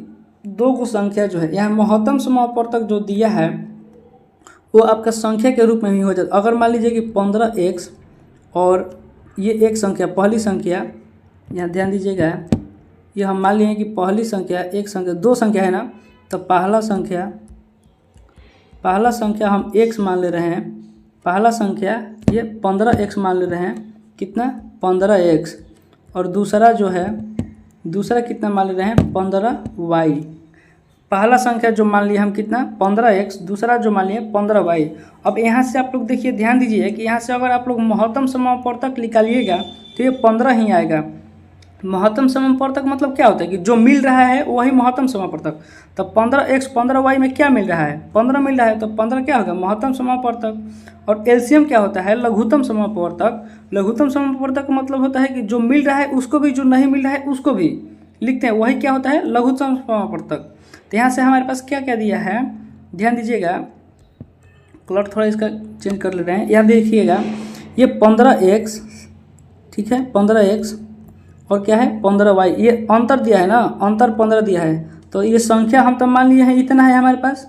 2 को संख्या जो है यहाँ महत्तम समवर्तक जो दिया है वो आपका संख्या के रूप में ही हो जाता। अगर मान लीजिए कि 15x और ये एक संख्या पहली संख्या, यहाँ ध्यान दीजिएगा, ये हम मान लिए कि पहली संख्या एक संख्या 2 संख्या है ना, तो पहला संख्या हम x मान ले रहे हैं, 15 है पहला संख्या ये 15x मान ले रहे हैं, कितना 15x, और दूसरा जो है दूसरा कितना मान ले रहे हैं 15y। पहला संख्या जो मान लिए हम कितना 15x, दूसरा जो मान लिए 15y। अब यहाँ से आप लोग देखिए, ध्यान दीजिए कि यहाँ से अगर आप लोग महत्तम समापवर्तक निकालिएगा तो ये 15 ही आएगा। महत्तम समापवर्तक मतलब क्या होता है कि जो मिल रहा है वही महत्तम समापवर्तक। तो 15x 15y में क्या मिल रहा है 15 मिल रहा है, तो 15 क्या होगा महत्तम समापवर्तक। और एलसीएम क्या होता है लघुत्तम समापवर्तक। लघुत्तम समापवर्तक का मतलब होता है कि जो मिल रहा है उसको भी, जो नहीं मिल रहा है उसको भी लिखते हैं, वही क्या होता है लघुत्तम समापवर्तक। तो यहाँ से हमारे पास क्या क्या दिया है, ध्यान दीजिएगा, कलर थोड़ा इसका चेंज कर ले रहे हैं। यहाँ देखिएगा ये 15x, ठीक है 15x, और क्या है 15y, ये अंतर दिया है ना, अंतर 15 दिया है। तो ये संख्या हम तो मान लिए हैं इतना है हमारे पास,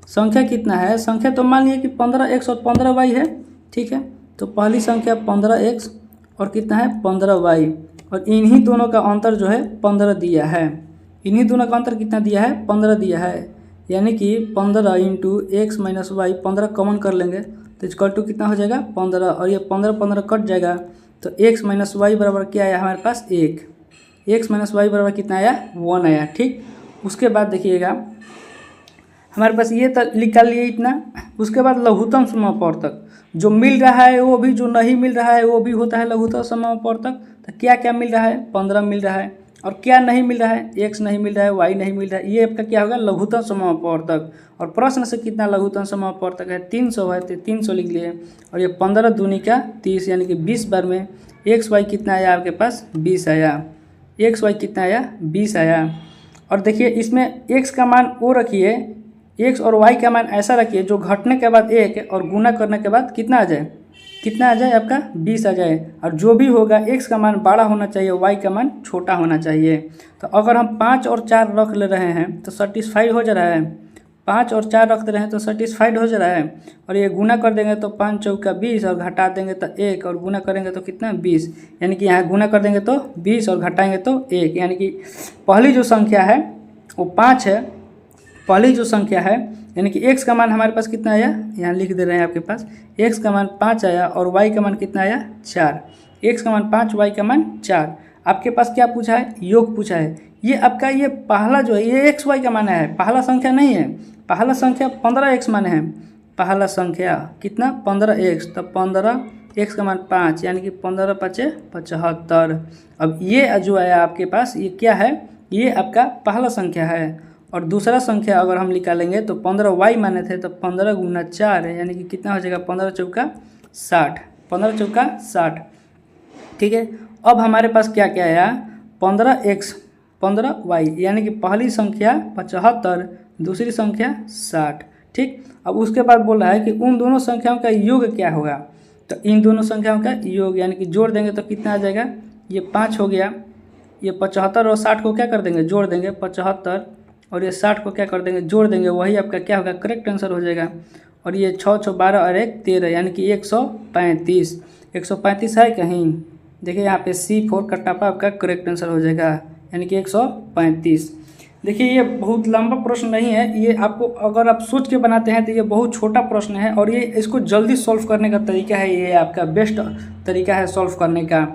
संख्या कितना है, संख्या तो मान लिए कि 15x और 15y है, ठीक है। तो पहली संख्या 15x और कितना है 15y, और इन्हीं दोनों का अंतर जो है 15 दिया है। इन्हीं दोनों का अंतर कितना दिया है 15 दिया है, यानी कि 15 into X minus Y, 15 common कर लेंगे तो इक्वल टू कितना हो जाएगा 15, और ये 15 15 कट जाएगा तो एक्स माइनस वाई बराबर क्या आया हमारे पास 1, एक्स माइनस वाई बराबर कितना आया 1 आया, ठीक। उसके बाद देखिएगा हमारे पास ये तो निकाल लिए इतना। उसके बाद लघुत्तम समापवर्तक, जो मिल रहा है वो भी, जो नहीं मिल रहा है वो भी होता है लघुत्तम समापवर्तक। तो क्या क्या मिल रहा है 15 मिल रहा है, और क्या नहीं मिल रहा है x नहीं मिल रहा है, y नहीं मिल रहा है, ये आपका क्या होगा लघुत्तम समापवर्तक। और प्रश्न से कितना लघुत्तम समापवर्तक है 300 है, तो 300 लिख लिए। और ये 15 दूनी का 30, यानी कि 20 बार में एक्स वाई कितना आया आपके पास 20 आया, एक्स वाई कितना आया 20 आया। और देखिए इसमें x का मान वो रखिए, x और y का मान ऐसा रखिए जो घटने के बाद 1 और गुना करने के बाद कितना आ जाए, कितना आ जाए आपका 20 आ जाए। और जो भी होगा x का मान बड़ा होना चाहिए, y का मान छोटा होना चाहिए। तो अगर हम 5 और 4 रख ले रहे हैं तो सेटिस्फाइड हो जा रहा है, 5 और 4 रख दे रहे हैं तो सेटिस्फाइड हो जा रहा है। और ये गुना कर देंगे तो 5 चौका 20, और घटा देंगे तो 1, और गुना करेंगे तो कितना 20, यानी कि यहाँ गुना कर देंगे तो 20 और घटाएंगे तो 1, यानी कि पहली जो संख्या है वो 5 है। पहली जो संख्या है यानी कि x का मान हमारे पास कितना आया, यहाँ लिख दे रहे हैं आपके पास, x का मान 5 आया और y का मान कितना आया 4, x का मान 5, y का मान 4। आपके पास क्या पूछा है, योग पूछा है। ये आपका ये पहला जो है ये x y का मान है, पहला संख्या नहीं है। पहला संख्या 15x मान है, पहला संख्या कितना 15x, तो 15x का मान 5, यानी कि 15 5 75। अब ये जो है आपके पास ये क्या है, ये आपका पहला संख्या है। और दूसरा संख्या अगर हम निकालेंगे तो 15y माने थे, तो 15 गुना 4 है, यानी कि कितना हो जाएगा 15 चौका 60, 15 चौका 60, ठीक है। अब हमारे पास क्या क्या आया 15x 15y, यानी कि पहली संख्या 75, दूसरी संख्या 60, ठीक। अब उसके बाद बोल रहा है कि उन दोनों संख्याओं का योग क्या होगा, तो इन दोनों संख्याओं का योग यानी कि जोड़ देंगे तो कितना आ जाएगा, ये 5 हो गया, ये 75 और 60 को क्या कर देंगे जोड़ देंगे, 75 और ये 60 को क्या कर देंगे जोड़ देंगे, वही आपका क्या होगा करेक्ट आंसर हो जाएगा। और ये 6 6 12 और 1 13, यानी कि 135, 135 है कहीं, देखिए यहाँ पे C4 कट्टापा आपका करेक्ट आंसर हो जाएगा, यानी कि 135। देखिए ये बहुत लंबा प्रश्न नहीं है, ये आपको अगर आप सोच के बनाते हैं तो ये बहुत छोटा प्रश्न है, और ये इसको जल्दी सॉल्व करने का तरीका है, ये आपका बेस्ट तरीका है सॉल्व करने का।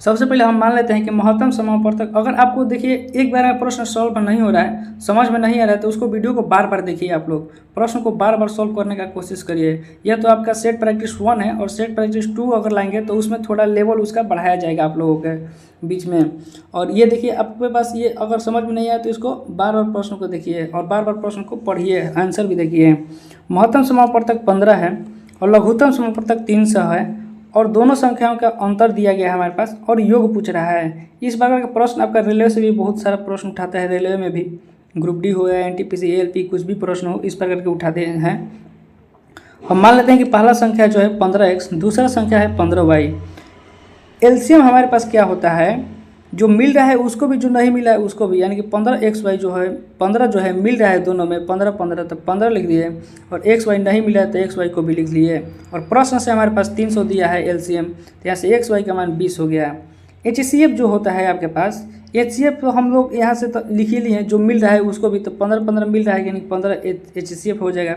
सबसे पहले हम मान लेते हैं कि महत्तम समापवर्तक, अगर आपको देखिए एक बार में प्रश्न सॉल्व नहीं हो रहा है, समझ में नहीं आ रहा है, तो उसको वीडियो को बार बार देखिए, आप लोग प्रश्न को बार बार सॉल्व करने का कोशिश करिए। यह तो आपका सेट प्रैक्टिस 1 है, और सेट प्रैक्टिस 2 अगर लाएंगे तो उसमें थोड़ा लेवल उसका बढ़ाया जाएगा आप लोगों के बीच में। और ये देखिए आपके पास ये अगर समझ में नहीं आया तो इसको बार बार प्रश्न को देखिए और बार बार प्रश्न को पढ़िए, आंसर भी देखिए। महत्तम समापवर्तक 15 है और लघुत्तम समापवर्तक 300 है, और दोनों संख्याओं का अंतर दिया गया है हमारे पास, और योग पूछ रहा है। इस प्रकार का प्रश्न आपका रेलवे से भी बहुत सारा प्रश्न उठाता है, रेलवे में भी ग्रुप डी हो या एनटीपीसी एएलपी कुछ भी प्रश्न हो इस प्रकार के उठाते हैं। हम मान लेते हैं कि पहला संख्या जो है 15x, दूसरा संख्या है 15y। एलसीएम हमारे पास क्या होता है, जो मिल रहा है उसको भी, जो नहीं मिला है उसको भी, यानी कि 15xy जो है 15 जो है मिल रहा है दोनों में 15 15, तो 15 लिख दिए, और xy नहीं मिला है तो xy को भी लिख लिए। और प्रश्न से हमारे पास 300 दिया है एलसीएम, तो यहाँ से xy का मान 20 हो गया। HCF जो होता है आपके पास, HCF तो हम लोग यहाँ से तो लिख ही लिए हैं, जो मिल रहा है उसको भी, तो 15 15 मिल रहा है यानी 15 HCF हो जाएगा।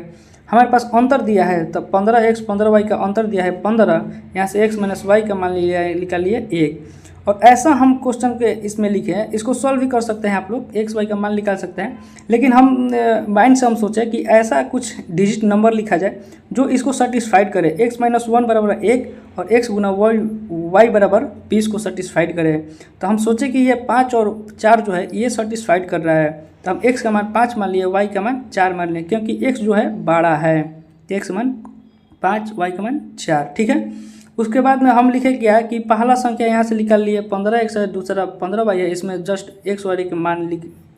हमारे पास अंतर दिया है, तो 15x 15y का अंतर दिया है 15, यहाँ से x माइनस वाई का मान लिया है, निकालिए 1। और ऐसा हम क्वेश्चन के इसमें लिखे हैं, इसको सॉल्व भी कर सकते हैं आप लोग, एक्स वाई का मान निकाल सकते हैं, लेकिन हम माइंड से हम सोचे कि ऐसा कुछ डिजिट नंबर लिखा जाए जो इसको सेटिस्फाइड करे, x माइनस 1 बराबर 1 और x गुना वाई बराबर 20 को सेटिस्फाइड करे। तो हम सोचे कि ये 5 और 4 जो है ये सेटिस्फाइड कर रहा है, तो हम x का मान 5 मान लिए, y का मान 4 मान लिए, क्योंकि x जो है बड़ा है, x का मान 5, y का मान 4। ठीक है, उसके बाद में हम लिखे क्या है कि पहला संख्या यहाँ से निकाल लिए 15x है, दूसरा 15y है, इसमें जस्ट x वाई का मान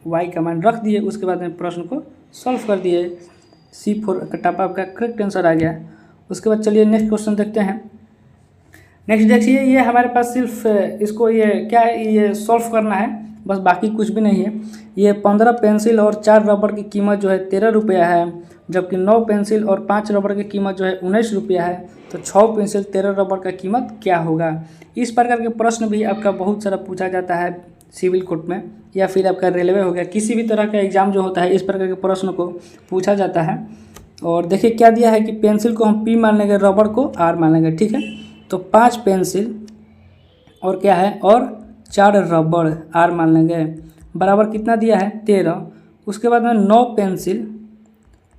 y का मान रख दिए, उसके बाद में प्रश्न को सॉल्व कर दिए। C4 का टाइप आपका करेक्ट आंसर आ गया। उसके बाद चलिए नेक्स्ट क्वेश्चन देखते हैं। नेक्स्ट देखिए, ये हमारे पास सिर्फ इसको ये क्या है, ये सॉल्व करना है बस, बाकी कुछ भी नहीं है। ये 15 पेंसिल और 4 रबड़ की कीमत जो है 13 रुपया है, जबकि 9 पेंसिल और 5 रबड़ की कीमत जो है 19 रुपया है, तो 6 पेंसिल 13 रबड़ का कीमत क्या होगा। इस प्रकार के प्रश्न भी आपका बहुत सारा पूछा जाता है सिविल कोर्ट में, या फिर आपका रेलवे हो गया, किसी भी तरह का एग्जाम जो होता है इस प्रकार के प्रश्न को पूछा जाता है। और देखिए क्या दिया है कि पेंसिल को हम P मान लेंगे, रबड़ को R मान लेंगे। ठीक है, तो 5 पेंसिल और क्या है, और 4 रबड़ R मान लेंगे, बराबर कितना दिया है 13। उसके बाद में 9 पेंसिल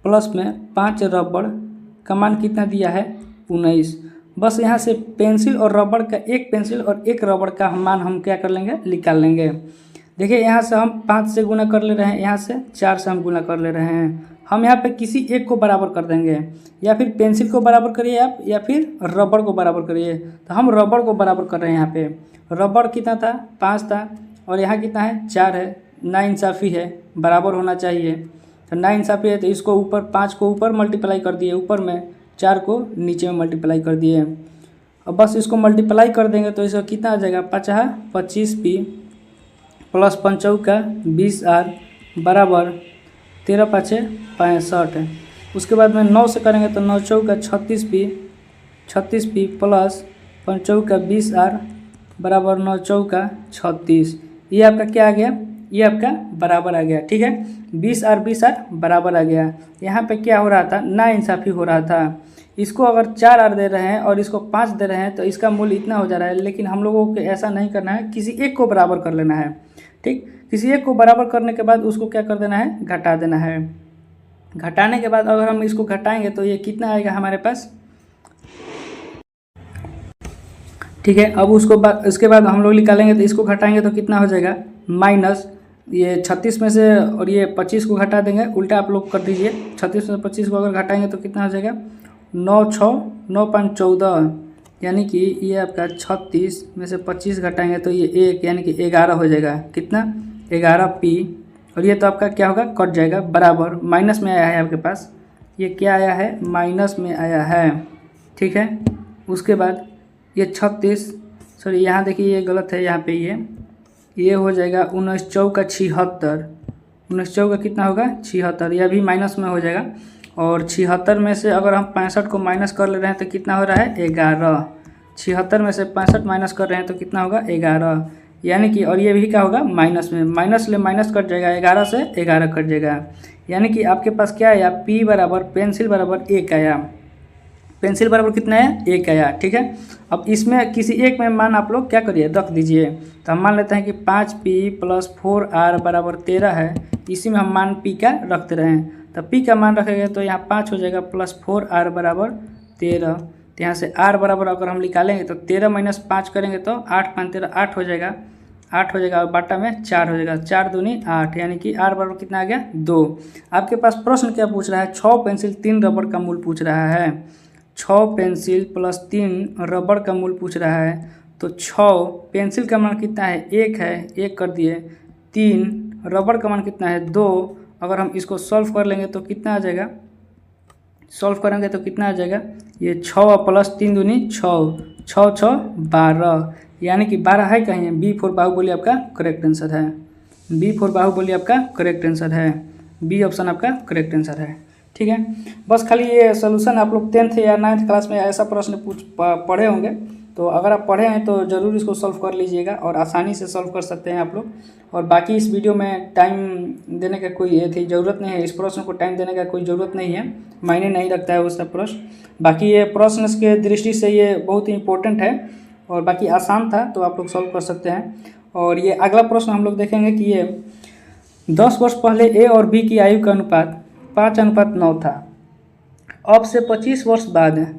प्लस में 5 रबड़ का मान कितना दिया है 19। बस यहाँ से पेंसिल और रबड़ का, एक पेंसिल और एक रबड़ का मान हम क्या कर लेंगे, निकाल लेंगे। देखिए यहाँ से हम 5 से गुना कर ले रहे हैं, यहाँ से 4 से हम गुना कर ले रहे हैं। हम यहाँ पे किसी एक को बराबर कर देंगे, या फिर पेंसिल को बराबर करिए आप, या फिर रबड़ को बराबर करिए। तो हम रबड़ को बराबर कर रहे हैं। यहाँ पे रबड़ कितना था 5 था, और यहाँ कितना है 4 है, नाइंसाफ़ी है, बराबर होना चाहिए। तो नाइंसाफ़ी है, तो इसको ऊपर 5 को ऊपर मल्टीप्लाई कर दिए ऊपर में, 4 को नीचे में मल्टीप्लाई कर दिए। अब बस इसको मल्टीप्लाई कर देंगे तो इसका कितना आ जाएगा, 25p प्लस 5 20r बराबर 13 5 65। उसके बाद में 9 से करेंगे तो 9 4 36p प्लस 5 20r बराबर 9 4 36। ये आपका क्या आ गया, ये आपका बराबर आ गया। ठीक है, 20r बराबर आ गया। यहाँ पे क्या हो रहा था, नाइंसाफ़ी हो रहा था। इसको अगर 4r दे रहे हैं और इसको 5 दे रहे हैं तो इसका मूल्य इतना हो जा रहा है, लेकिन हम लोगों को ऐसा नहीं करना है, किसी एक को बराबर कर लेना है। ठीक, किसी एक को बराबर करने के बाद उसको क्या कर देना है, घटा देना है। घटाने के बाद अगर हम इसको घटाएंगे तो ये कितना आएगा हमारे पास। ठीक है, अब उसके बाद हम लोग निकालेंगे, तो इसको घटाएंगे तो कितना हो जाएगा, माइनस ये 36 में से और ये 25 को घटा देंगे, उल्टा आप लोग कर दीजिए। 36 में 25 को अगर घटाएंगे तो कितना हो जाएगा, 9 6 9 5 14, यानी कि ये आपका 36 में से 25 घटाएंगे तो ये 1 यानी कि 11 हो जाएगा। कितना, 11p। और ये तो आपका क्या होगा, कट जाएगा, बराबर माइनस में आया है आपके पास, ये क्या आया है, माइनस में आया है। ठीक है, उसके बाद ये 36, सॉरी यहाँ देखिए ये गलत है, यहाँ पे ये हो जाएगा 19 4 76। 19 4 कितना होगा 76, यह भी माइनस में हो जाएगा। और 76 में से अगर हम 65 को माइनस कर ले रहे हैं तो कितना हो रहा है 11। 76 में से 65 माइनस कर रहे हैं तो कितना होगा 11, यानी कि, और ये भी क्या होगा माइनस में, माइनस ले माइनस कट जाएगा, 11 से 11 कट जाएगा, यानी कि आपके पास क्या आया, P बराबर पेंसिल बराबर 1 आया। पेंसिल बराबर कितना है 1 आया। ठीक है, अब इसमें किसी एक में मान आप लोग क्या करिए, रख दीजिए। तो हम मान लेते हैं कि 5p प्लस 4r बराबर 13 है, इसी में हम मान p का रखते रहे हैं। तो p का मान रखेंगे तो यहाँ 5 हो जाएगा प्लस 4r बराबर 13। तो यहाँ से r बराबर अगर हम निकालेंगे तो 13 माइनस 5 करेंगे तो 8 5 13 8 हो जाएगा, 8 हो जाएगा, और बाटा में 4 हो जाएगा, 4 दूनी 8, यानी कि r बराबर कितना आ गया 2। आपके पास प्रश्न क्या पूछ रहा है, 6 पेंसिल 3 रबड़ का मूल पूछ रहा है। 6 पेंसिल प्लस 3 रबड़ का मूल पूछ रहा है। तो 6 पेंसिल का मान कितना है 1 है, 1 कर दिए, 3 रबड़ का मान कितना है 2। अगर हम इसको सॉल्व कर लेंगे तो कितना आ जाएगा, सॉल्व करेंगे तो कितना आ जाएगा, ये 6 प्लस 3 दूनी 6, 6 6 12, यानी कि 12 है कहीं, B4 बाहुबली आपका करेक्ट आंसर है। B4 बाहुबली आपका करेक्ट आंसर है, बी ऑप्शन आपका करेक्ट आंसर है। ठीक है, बस खाली ये सोल्यूशन आप लोग 10th या 9th क्लास में ऐसा प्रश्न पढ़े होंगे, तो अगर आप पढ़े हैं तो ज़रूर इसको सॉल्व कर लीजिएगा और आसानी से सॉल्व कर सकते हैं आप लोग। और बाकी इस वीडियो में टाइम देने का कोई ये थी ज़रूरत नहीं है, इस प्रश्न को टाइम देने का कोई ज़रूरत नहीं है, मायने नहीं रखता है उसका प्रश्न। बाकी ये प्रश्न के दृष्टि से ये बहुत ही इंपॉर्टेंट है और बाकी आसान था, तो आप लोग सॉल्व कर सकते हैं। और ये अगला प्रश्न हम लोग देखेंगे कि ये 10 वर्ष पहले ए और बी की आयु का अनुपात 5:9 था। अब से 25 वर्ष बाद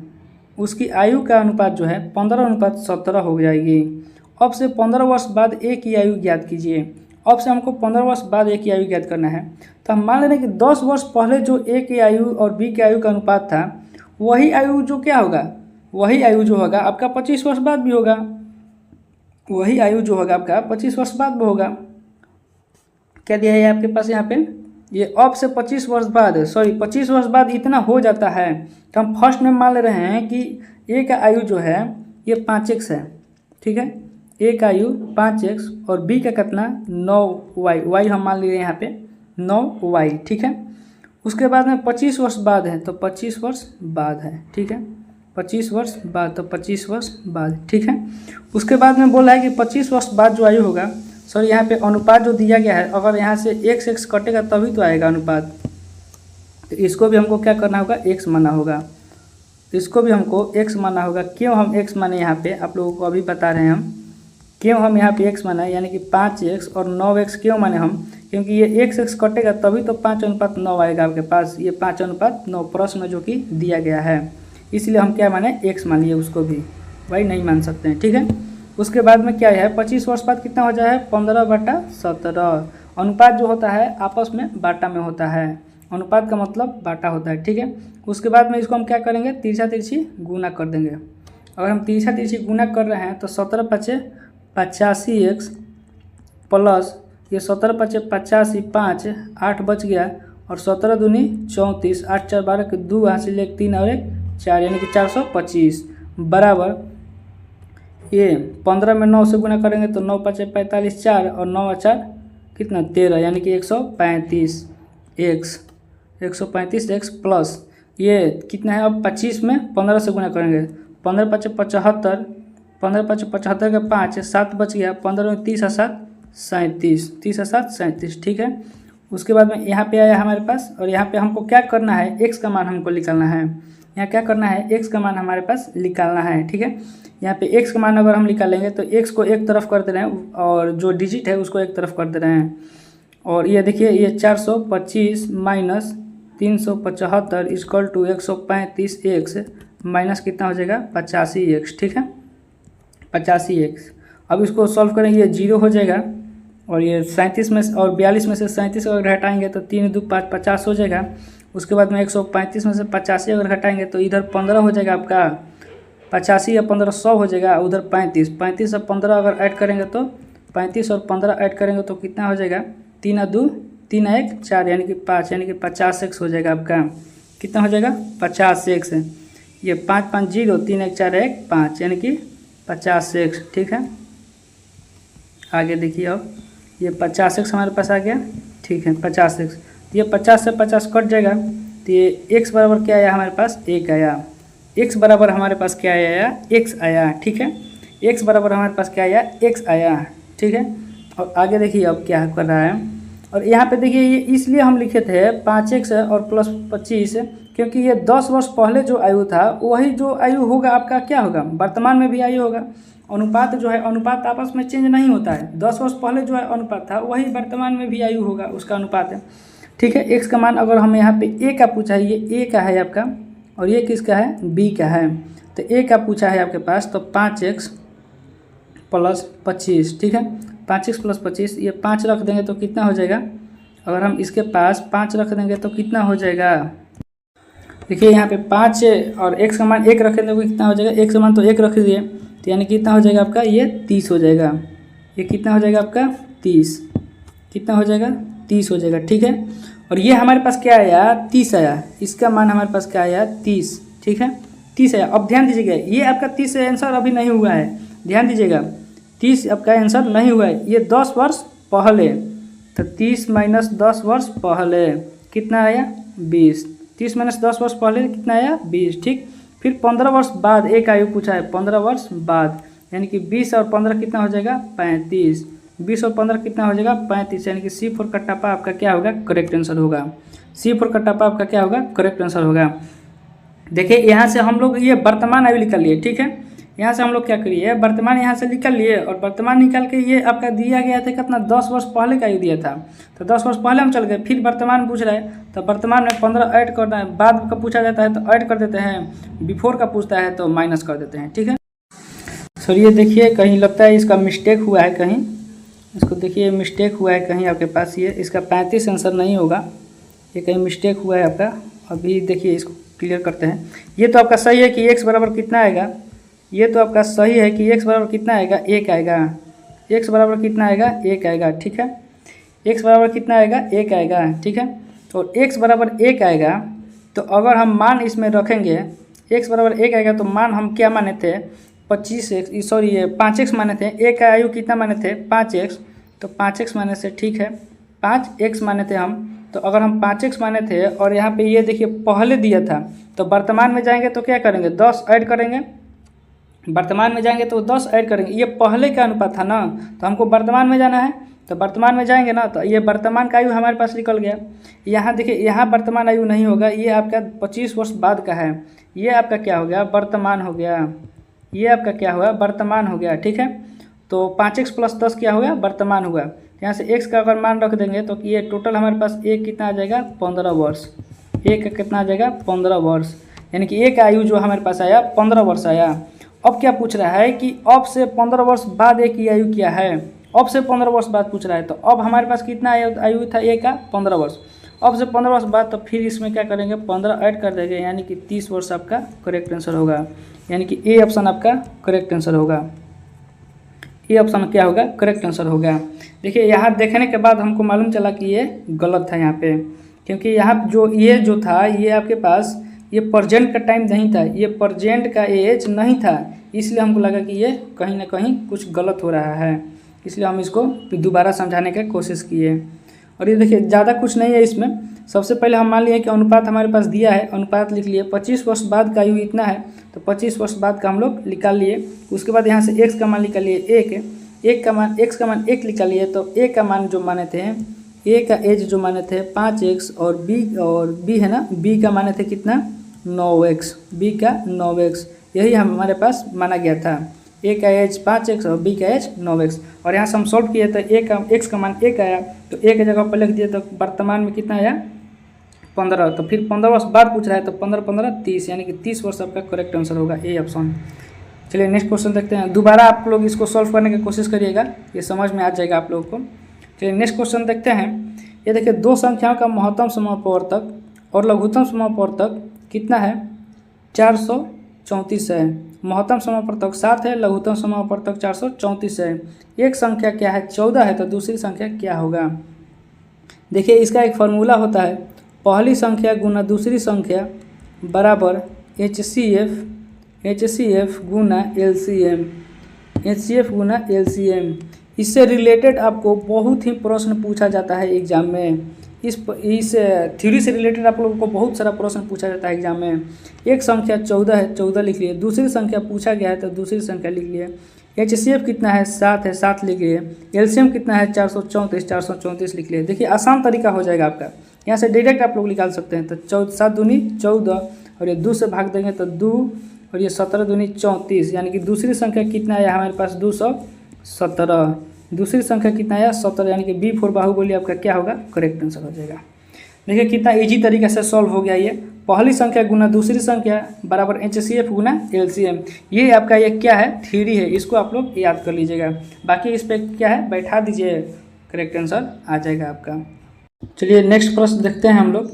उसकी आयु का अनुपात जो है 15:17 हो जाएगी। अब से 15 वर्ष बाद ए की आयु ज्ञात कीजिए। अब से हमको 15 वर्ष बाद ए की आयु ज्ञात करना है। तो हम मान ले रहे हैं कि 10 वर्ष पहले जो ए की आयु और बी की आयु का अनुपात था, वही आयु जो क्या होगा, वही आयु जो होगा आपका 25 वर्ष बाद भी होगा, वही आयु जो होगा आपका 25 वर्ष बाद भी होगा। क्या दिया है आपके पास यहाँ पे, ये अब से 25 वर्ष बाद 25 वर्ष बाद इतना हो जाता है। तो हम फर्स्ट में मान ले रहे हैं कि ए का आयु जो है ये 5x है, ठीक है, ए का आयु 5x और बी का कितना 9y, y हम मान लिए यहाँ पे 9y, ठीक है। उसके बाद में 25 वर्ष बाद है तो 25 वर्ष बाद है, ठीक है, 25 वर्ष बाद तो 25 वर्ष बाद, ठीक है। उसके बाद में बोला है कि 25 वर्ष बाद जो आयु होगा, यहाँ पे अनुपात जो दिया गया है, अगर यहाँ से x कटेगा तभी तो आएगा अनुपात, तो इसको भी हमको क्या करना होगा, x मानना होगा, इसको भी हमको x मानना होगा। क्यों हम x माने यहाँ पे, आप लोगों को अभी बता रहे हैं हम क्यों हम यहाँ पे x माना है, यानी कि 5x और 9x क्यों माने हम, क्योंकि ये x कटेगा तभी तो 5:9 आएगा आपके पास, ये 5:9 प्रश्न जो कि दिया गया है, इसलिए हम क्या माने x मान लिए, उसको भी भाई नहीं मान सकते हैं, ठीक है। उसके बाद में क्या है, 25 वर्ष बाद कितना हो जाए 15/17। अनुपात जो होता है आपस में बाटा में होता है, अनुपात का मतलब बाटा होता है, ठीक है। उसके बाद में इसको हम क्या करेंगे, तिरछा तिरछी गुना कर देंगे। अगर हम तिरछा तिरछी गुना कर रहे हैं तो 17×5 85x प्लस ये 17×5 85 5 8 बच गया और 17×2 34 8 4 12 के 2 हासिल 1 3 और 1 4 यानी कि 425 बराबर ये 15 में 9 से गुना करेंगे तो 9×5 45 4 और 9×4 कितना 13 यानी कि 135x प्लस ये कितना है, अब 25 में 15 से गुना करेंगे, 15×5 75 15×5 75 का 5 7 बच गया, 15 में 30 और 7 37 30 और 7 37, ठीक है। उसके बाद में यहाँ पे आया हमारे पास और यहाँ पे हमको क्या करना है, x का मान हमको निकालना है। यहाँ क्या करना है, x का मान हमारे पास निकालना है, ठीक है। यहाँ पे x का मान अगर हम निकालेंगे तो x को एक तरफ कर दे रहे हैं और जो डिजिट है उसको एक तरफ कर दे रहे हैं। और ये देखिए ये 425 minus 375 equal to 135x minus कितना हो जाएगा 85x, ठीक है, 85x। अब इसको सॉल्व करेंगे, ये 0 हो जाएगा और ये 37 में और 42 में से 37 अगर हटाएंगे तो 3 2 5 50 हो जाएगा। उसके बाद में 135 में से 85 अगर हटाएंगे तो इधर 15 हो जाएगा आपका, 85 या 15 100 हो जाएगा, उधर 35 और 15 अगर ऐड करेंगे तो 35 और 15 ऐड करेंगे तो कितना हो जाएगा 3 और 2 3 और 1 4 यानी कि 5 यानी कि 50x हो जाएगा आपका, कितना हो जाएगा 50x। ये 5 5 0 3 1 4 1 5 यानी कि 50x, ठीक है। आगे देखिए अब ये 50x हमारे पास आ गया, ठीक है 50x, ये 50 से 50 कट जाएगा तो ये x बराबर क्या आया हमारे पास 1 आया, x बराबर हमारे पास क्या आया x आया, ठीक है, x बराबर हमारे पास क्या आया x आया, ठीक है। और आगे देखिए अब क्या कर रहा है, और यहाँ पे देखिए ये इसलिए हम लिखे थे 5x और प्लस 25 क्योंकि ये 10 वर्ष पहले जो आयु था वही जो आयु होगा आपका क्या होगा वर्तमान में भी आयु होगा। अनुपात जो है, अनुपात आपस में चेंज नहीं होता है, 10 वर्ष पहले जो है अनुपात था वही वर्तमान में भी आयु होगा, उसका अनुपात है, ठीक है। x का मान अगर हमें यहाँ पे a का पूछा है, ये a का है आपका और ये किसका है b का है, तो a का पूछा है आपके पास तो 5x प्लस 25, ठीक है, 5x प्लस 25, ये 5 रख देंगे तो कितना हो जाएगा, अगर हम इसके पास 5 रख देंगे तो कितना हो जाएगा, देखिए यहाँ पे 5 और x का मान 1 रख देंगे तो कितना हो जाएगा, x का मान तो 1 रख दिए तो यानी कितना हो जाएगा आपका ये 30 हो जाएगा, ये कितना हो जाएगा आपका 30, कितना हो जाएगा 30 हो जाएगा, ठीक है। और ये हमारे पास क्या आया 30 आया, इसका मान हमारे पास क्या आया 30, ठीक है 30 आया। अब ध्यान दीजिएगा ये आपका 30 आंसर अभी नहीं हुआ है, ध्यान दीजिएगा 30 आपका आंसर नहीं हुआ है, ये 10 वर्ष पहले, तो 30 माइनस 10 वर्ष पहले कितना आया 20, 30 माइनस 10 वर्ष पहले कितना आया 20, ठीक। फिर 15 वर्ष बाद एक आयु पूछा है, 15 वर्ष बाद, यानी कि 20 और 15 कितना हो जाएगा 35, 20 और 15 कितना हो जाएगा 35, यानी कि C4 कट्टापा आपका क्या होगा करेक्ट आंसर होगा। C4 कट्टापा आपका क्या होगा करेक्ट आंसर होगा। देखिए यहाँ से हम लोग ये वर्तमान आयु निकाल लिए, ठीक है। यहाँ से हम लोग क्या करिए वर्तमान यहाँ से निकाल लिए और वर्तमान निकाल के ये आपका दिया गया था कितना 10 वर्ष पहले का आयु दिया था, तो 10 वर्ष पहले हम चल गए, फिर वर्तमान पूछ रहा है तो वर्तमान में 15 ऐड करना है, बाद का पूछा जाता है तो ऐड कर देते हैं, बिफोर का पूछता है तो माइनस कर देते हैं, ठीक है। सर ये देखिए कहीं लगता है इसका मिस्टेक हुआ है, कहीं इसको देखिए मिस्टेक हुआ है कहीं आपके पास, ये इसका 35 आंसर नहीं होगा, ये कहीं मिस्टेक हुआ है आपका। अभी देखिए इसको क्लियर करते हैं। ये तो आपका सही है कि x बराबर कितना आएगा, ये तो आपका सही है कि x बराबर कितना आएगा 1 आएगा, x बराबर कितना आएगा 1 आएगा, ठीक है। x बराबर कितना आएगा 1 आएगा, ठीक है। और x बराबर 1 आएगा तो अगर हम मान इसमें रखेंगे x बराबर 1 आएगा तो मान हम क्या माने थे 25x, सॉरी ये 5x माने थे, एक का आयु कितना माने थे 5x, तो 5x माने से ठीक है 5x माने थे हम, तो अगर हम 5x माने थे और यहाँ पे ये देखिए पहले दिया था तो वर्तमान में जाएंगे तो क्या करेंगे 10 ऐड करेंगे, वर्तमान में जाएंगे तो 10 ऐड करेंगे, ये पहले का अनुपात था ना, तो हमको वर्तमान में जाना है तो वर्तमान में जाएंगे ना, तो ये वर्तमान का आयु हमारे पास निकल गया। यहाँ देखिए यहाँ वर्तमान आयु नहीं होगा, ये आपका 25 वर्ष बाद का है, ये आपका क्या हो गया वर्तमान हो गया, ये आपका क्या हुआ वर्तमान हो गया, ठीक है। तो 5x + 10 क्या होगा वर्तमान हुआ, यहाँ से x का अगर मान रख देंगे तो ये टोटल हमारे पास एक कितना आ जाएगा 15 वर्ष, एक का कितना आ जाएगा 15 वर्ष, यानी कि एक आयु जो हमारे पास आया 15 वर्ष आया। अब क्या पूछ रहा है कि अब से 15 वर्ष बाद एक की आयु क्या है, अब से 15 वर्ष बाद पूछ रहा है, तो अब हमारे पास कितना आयु था एक का 15 वर्ष, अब से 15 वर्ष बाद, तो फिर इसमें क्या करेंगे 15 ऐड कर देंगे, यानी कि 30 वर्ष आपका करेक्ट आंसर होगा, यानी कि ए ऑप्शन आपका करेक्ट आंसर होगा, ए ऑप्शन क्या होगा करेक्ट आंसर होगा। देखिए यहाँ देखने के बाद हमको मालूम चला कि ये गलत था यहाँ पे, क्योंकि यहाँ जो था ये आपके पास ये प्रेजेंट का टाइम नहीं था, ये प्रेजेंट का एज नहीं था, इसलिए हमको लगा कि ये कहीं ना कहीं कुछ गलत हो रहा है, इसलिए हम इसको दोबारा समझाने की कोशिश किए। और ये देखिए ज़्यादा कुछ नहीं है इसमें, सबसे पहले हम मान लिए कि अनुपात हमारे पास दिया है, अनुपात लिख लिए, 25 वर्ष बाद का आयु इतना है तो 25 वर्ष बाद का हम लोग निकाल लिए। उसके बाद यहाँ से x का मान निकाल लिए 1 का मान x का मान 1 निकाल लिए, तो a का मान जो माने थे a का एज जो माने थे 5x और b है ना, b का माने थे कितना 9x, b का 9x, यही हमारे पास माना गया था, a का एज 5x और b का एज 9x। और यहाँ से हम सॉल्व किए तो x का मान 1 आया, तो a की जगह पर लिख दिए तो वर्तमान में कितना आया 15, तो फिर 15 वर्ष बाद पूछ रहा है तो 15 30, यानी कि 30 वर्ष आपका करेक्ट आंसर होगा ए ऑप्शन। चलिए नेक्स्ट क्वेश्चन देखते हैं, दोबारा आप लोग इसको सॉल्व करने की कोशिश करिएगा, ये समझ में आ जाएगा आप लोगों को। चलिए नेक्स्ट क्वेश्चन देखते हैं। ये देखिए दो संख्याओं का महत्तम समापवर्तक और लघुत्तम समापवर्तक कितना है 434 है, महत्तम समापवर्तक 7 है, लघुत्तम समापवर्तक 434 है, एक संख्या क्या है 14 है, तो दूसरी संख्या क्या होगा। देखिए इसका एक फार्मूला होता है, पहली संख्या गुना दूसरी संख्या बराबर HCF गुना LCM, इससे रिलेटेड आपको बहुत ही प्रश्न पूछा जाता है एग्जाम में, इस थ्योरी से रिलेटेड आप लोगों को बहुत सारा प्रश्न पूछा जाता है एग्जाम में। एक संख्या 14 है, 14 लिख लिए, दूसरी संख्या पूछा गया है तो दूसरी संख्या लिख लिए, HCF कितना है 7 है, 7 लिख लिए, LCM कितना है 434 लिख लिए। देखिए आसान तरीका हो जाएगा आपका, यहाँ से डायरेक्ट आप लोग निकाल सकते हैं। तो 7 दूनी 14 और ये 2 से भाग देंगे तो 2 और ये 17 दूनी 34, यानी कि दूसरी संख्या कितना आया हमारे पास 217, दूसरी संख्या कितना आया 17, यानी कि B4 बाहुबली आपका क्या होगा करेक्ट आंसर हो जाएगा। देखिए कितना इजी तरीके से सॉल्व हो गया, ये पहली संख्या गुना दूसरी संख्या बराबर HCF गुना LCM, ये आपका ये क्या है थ्योरी है, इसको आप लोग याद कर लीजिएगा, बाकी इस पर क्या है बैठा दीजिए, करेक्ट आंसर आ जाएगा आपका। चलिए नेक्स्ट प्रश्न देखते हैं हम लोग।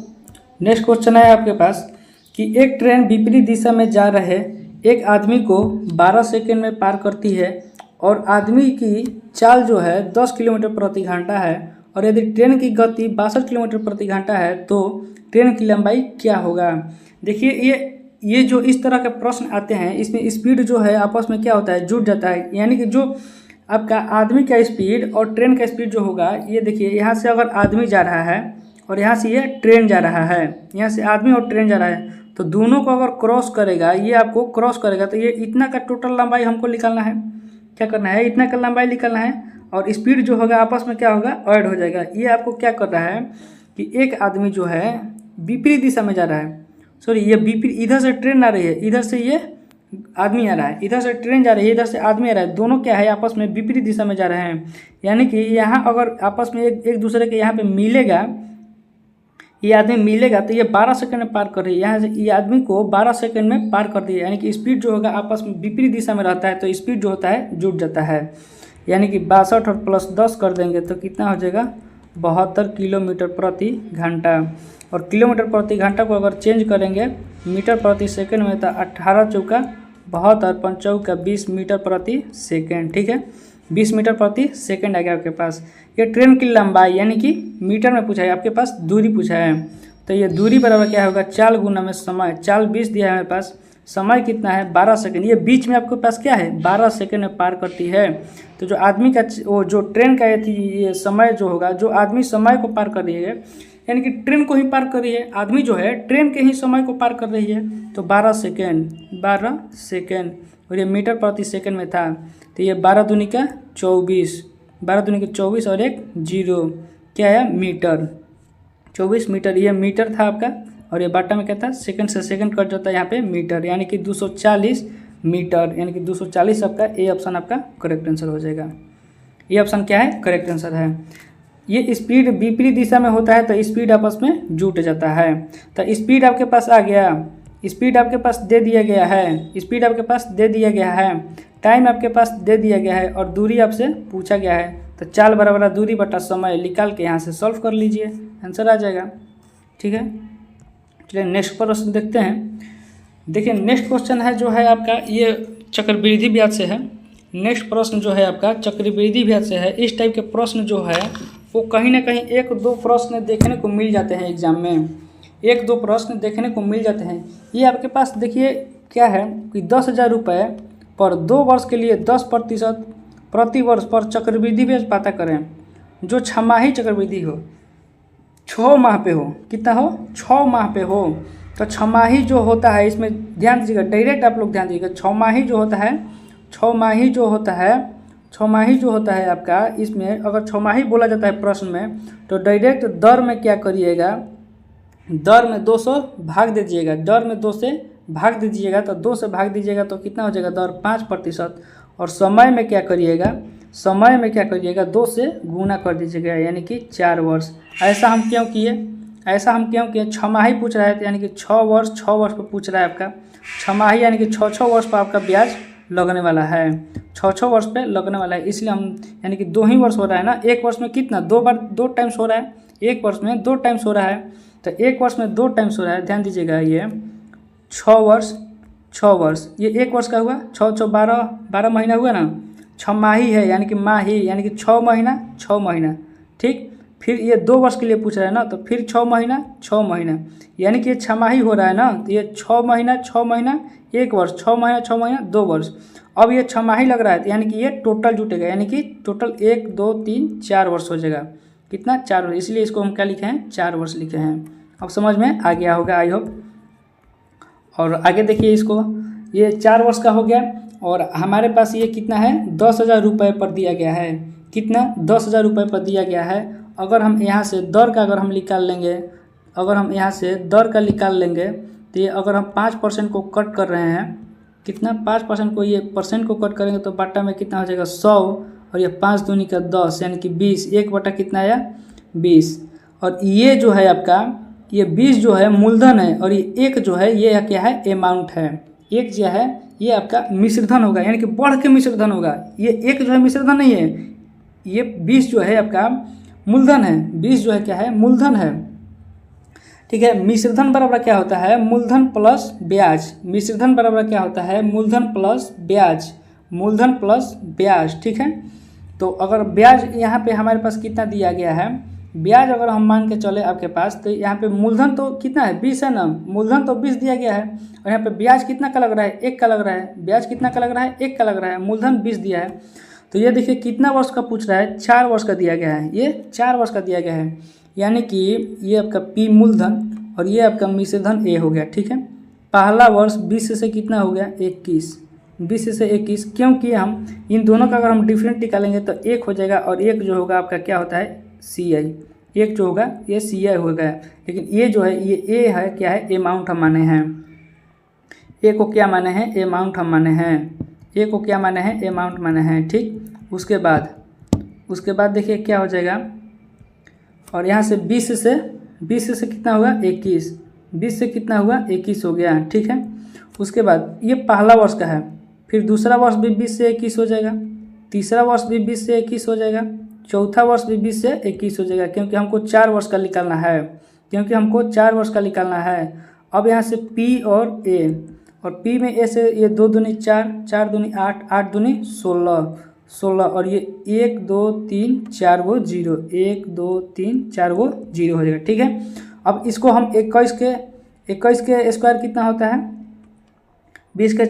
नेक्स्ट क्वेश्चन है आपके पास कि एक ट्रेन विपरीत दिशा में जा रहे एक आदमी को 12 सेकंड में पार करती है और आदमी की चाल जो है 10 किलोमीटर प्रति घंटा है, और यदि ट्रेन की गति 62 किलोमीटर प्रति घंटा है तो ट्रेन की लंबाई क्या होगा। देखिए ये जो इस तरह के प्रश्न आते हैं इसमें स्पीड जो है आपस में क्या होता है जुड़ जाता है, यानी कि जो आपका आदमी का स्पीड और ट्रेन का स्पीड जो होगा, ये देखिए यहाँ से अगर आदमी जा रहा है और यहाँ से ये ट्रेन जा रहा है, यहाँ से आदमी और ट्रेन जा रहा है, तो दोनों को अगर क्रॉस करेगा, ये आपको क्रॉस करेगा, तो ये इतना का टोटल लंबाई हमको निकालना है। क्या करना है, इतना का लंबाई निकालना है, और स्पीड जो होगा आपस में क्या होगा, ऐड हो जाएगा। ये आपको क्या कर रहा है कि एक आदमी जो है विपरीत दिशा में जा रहा है, सॉरी ये विपरीत, इधर से ट्रेन आ रही है, इधर से ये आदमी आ रहा है, इधर से ट्रेन जा रही है, इधर से आदमी आ रहा है, दोनों क्या है आपस में विपरीत दिशा में जा रहे हैं। यानी कि यहाँ अगर आपस में एक दूसरे के यहाँ पे मिलेगा, ये आदमी मिलेगा, तो ये 12 सेकंड में पार कर रही है, यहाँ से ये आदमी को 12 सेकंड में पार कर दिया। यानी कि स्पीड जो होगा आपस में विपरीत दिशा में रहता है, तो स्पीड जो होता है जुट जाता है। यानी कि 62 और प्लस 10 कर देंगे तो कितना हो जाएगा, 72 किलोमीटर प्रति घंटा। और किलोमीटर प्रति घंटा को अगर चेंज करेंगे मीटर प्रति सेकंड में, तो 18 चौका 72, 5 चौका 20 मीटर प्रति सेकंड। ठीक है, 20 मीटर प्रति सेकंड आ गया आपके पास। ये ट्रेन की लंबाई यानी कि मीटर में पूछा है, आपके पास दूरी पूछा है, तो ये दूरी बराबर क्या होगा, चाल गुना में समय। चाल 20 दिया है हमारे पास, समय कितना है 12 सेकंड। ये बीच में आपके पास क्या है 12 सेकंड में पार करती है। तो जो आदमी का वो जो ट्रेन का ये समय जो होगा, जो आदमी समय को पार कर रही है, यानी कि ट्रेन को ही पार कर रही है, आदमी जो है ट्रेन के ही समय को पार कर रही है, तो 12 सेकंड। और ये मीटर प्रति सेकंड में था, तो ये 12 दूनी का 24, 12 दूनी का 24 और एक 0 क्या है मीटर, 24 मीटर। ये मीटर था आपका, और ये बाटा में क्या था, सेकंड से सेकंड कट जाता है यहाँ पे मीटर, यानी कि 240 मीटर, यानी कि 240 आपका ए ऑप्शन आपका करेक्ट आंसर हो जाएगा। ये ऑप्शन क्या है, करेक्ट आंसर है। ये स्पीड विपरीत दिशा में होता है, तो स्पीड आपस में जुट जाता है। तो स्पीड आपके पास आ गया, स्पीड आपके पास दे दिया गया है, स्पीड आपके पास दे दिया गया है, टाइम आपके पास दे दिया गया है, और दूरी आपसे पूछा गया है। तो चाल बराबर दूरी बटा समय निकाल के यहाँ से सॉल्व कर लीजिए, आंसर आ जाएगा। ठीक है, चलिए नेक्स्ट प्रश्न देखते हैं। देखिए नेक्स्ट क्वेश्चन है जो है आपका, ये चक्रवृद्धि ब्याज से है। नेक्स्ट प्रश्न जो है आपका चक्रवृद्धि ब्याज से है। इस टाइप के प्रश्न जो है वो कहीं ना कहीं 1-2 प्रश्न देखने को मिल जाते हैं एग्जाम में, 1-2 प्रश्न देखने को मिल जाते हैं। ये आपके पास देखिए क्या है कि 10,000 रुपये पर 2 वर्ष के लिए 10% प्रति वर्ष पर चक्रवृद्धि ब्याज पता करें, जो छमाही चक्रवृद्धि हो, 6 माह पे हो। कितना हो, 6 माह पे हो। तो छमाही जो होता है, इसमें ध्यान दीजिएगा, डायरेक्ट आप लोग ध्यान दीजिएगा, छमाही जो होता है, छमाही जो होता है आपका, इसमें अगर छमाही बोला जाता है प्रश्न में, तो डायरेक्ट दर में क्या करिएगा, दर में 2 से भाग दे दीजिएगा, दर में 2 से भाग दे दीजिएगा, तो 2 से भाग दीजिएगा तो कितना हो जाएगा, दर 5%। और समय में क्या करिएगा, समय में क्या करिएगा, 2 से गुना कर दीजिएगा, यानी कि 4 वर्ष। ऐसा हम क्यों किए, छमाही पूछ रहा है, यानी कि 6 वर्ष पर पूछ रहा है आपका छमाही, यानी कि 6 वर्ष पर आपका ब्याज लगने वाला है, 6 वर्ष पे लगने वाला है। इसलिए हम यानी कि 2 ही वर्ष हो रहा है ना, एक वर्ष में कितना 2 टाइम्स हो रहा है, एक वर्ष में 2 टाइम्स हो रहा है, तो एक वर्ष में 2 टाइम्स हो रहा है। ध्यान दीजिएगा, ये 6 वर्ष, ये एक वर्ष का हुआ, 6 12 महीना हुआ ना, छमाही है यानी कि माही, यानी कि 6 महीना। ठीक, फिर ये 2 वर्ष के लिए पूछ रहा है ना, तो फिर 6 महीना, यानी कि ये छमाही हो रहा है ना, तो ये 6 महीना 1 वर्ष, 6 महीना 2 वर्ष। अब ये छमाही लग रहा है, यानी कि ये टोटल जुटेगा, यानी कि टोटल 1 2 3 4 वर्ष हो जाएगा। कितना, 4 वर्ष, इसलिए इसको हम क्या लिखे हैं, 4 वर्ष लिखे हैं। अब समझ में आ गया होगा आई होप। और आगे देखिए इसको, ये 4 वर्ष का हो गया, और हमारे पास ये कितना है, 10,000 रुपये पर दिया गया है। कितना, 10,000 रुपये पर दिया गया है। अगर हम यहाँ से दर का निकाल लेंगे, तो ये अगर हम 5% को कट कर रहे हैं, कितना, 5% को, ये परसेंट को कट करेंगे तो बाटा में कितना हो जाएगा 100, और ये 5 दूनी का 10 यानी कि 20, 1 बटा कितना आया 20। और ये जो है आपका, ये 20 जो है मूलधन है, और ये 1 जो है ये क्या है, अमाउंट है। 1 जो है ये आपका मिश्रधन होगा, यानी कि बढ़ के मिश्रधन होगा। ये 1 जो है मिश्रधन नहीं है, ये 20 जो है आपका मूलधन है, 20 जो है क्या है, मूलधन है। ठीक है, मिश्रधन बराबर क्या होता है, मूलधन प्लस ब्याज। मिश्रधन बराबर क्या होता है, मूलधन प्लस ब्याज। ठीक है, तो अगर ब्याज यहाँ पे हमारे पास कितना दिया गया है, ब्याज अगर हम मान के चले आपके पास, तो यहाँ पे मूलधन तो कितना है 20 है ना, मूलधन तो 20 दिया गया है, और यहाँ पे ब्याज कितना का लग रहा है, 1 का लग रहा है। ब्याज कितना का लग रहा है, 1 का लग रहा है, मूलधन 20 दिया है। तो ये देखिए कितना वर्ष का पूछ रहा है, 4 वर्ष का दिया गया है, ये 4 वर्ष का दिया गया है। यानी कि ये आपका पी मूलधन और ये आपका मिश्रधन ए हो गया, ठीक है। पहला वर्ष 20 से कितना हो गया 21, 20 से 21, क्योंकि हम इन दोनों का अगर हम डिफरेंट निकालेंगे तो एक हो जाएगा और एक जो होगा आपका क्या होता है सी आई, एक जो होगा ये सी आई हो गया। लेकिन ये जो है ये ए है, क्या है अमाउंट हम माने हैं, ए को क्या माने हैं अमाउंट हम माने हैं, ए को क्या माने हैं अमाउंट माने हैं, ठीक। उसके बाद देखिए क्या हो जाएगा, और यहाँ से 20 से कितना हुआ 21, 20 से कितना हुआ 21 हो गया, ठीक है। उसके बाद ये पहला वर्ष का है, फिर दूसरा वर्ष भी 20 से 21 हो जाएगा, तीसरा वर्ष भी 20 से 21 हो जाएगा, चौथा वर्ष भी 20 से 21 हो जाएगा, क्योंकि हमको 4 वर्ष का निकालना है, क्योंकि हमको 4 वर्ष का निकालना है। अब यहाँ से P और A, और P में A से ये 2 दूनी 4, 4 दूनी 8, 8 दूनी 16, 16 और ये 1 2 3 4 गो 0, 1 2 3 4 गो 0 हो जाएगा, ठीक है। अब इसको हम 21 के स्क्वायर कितना होता है 20 के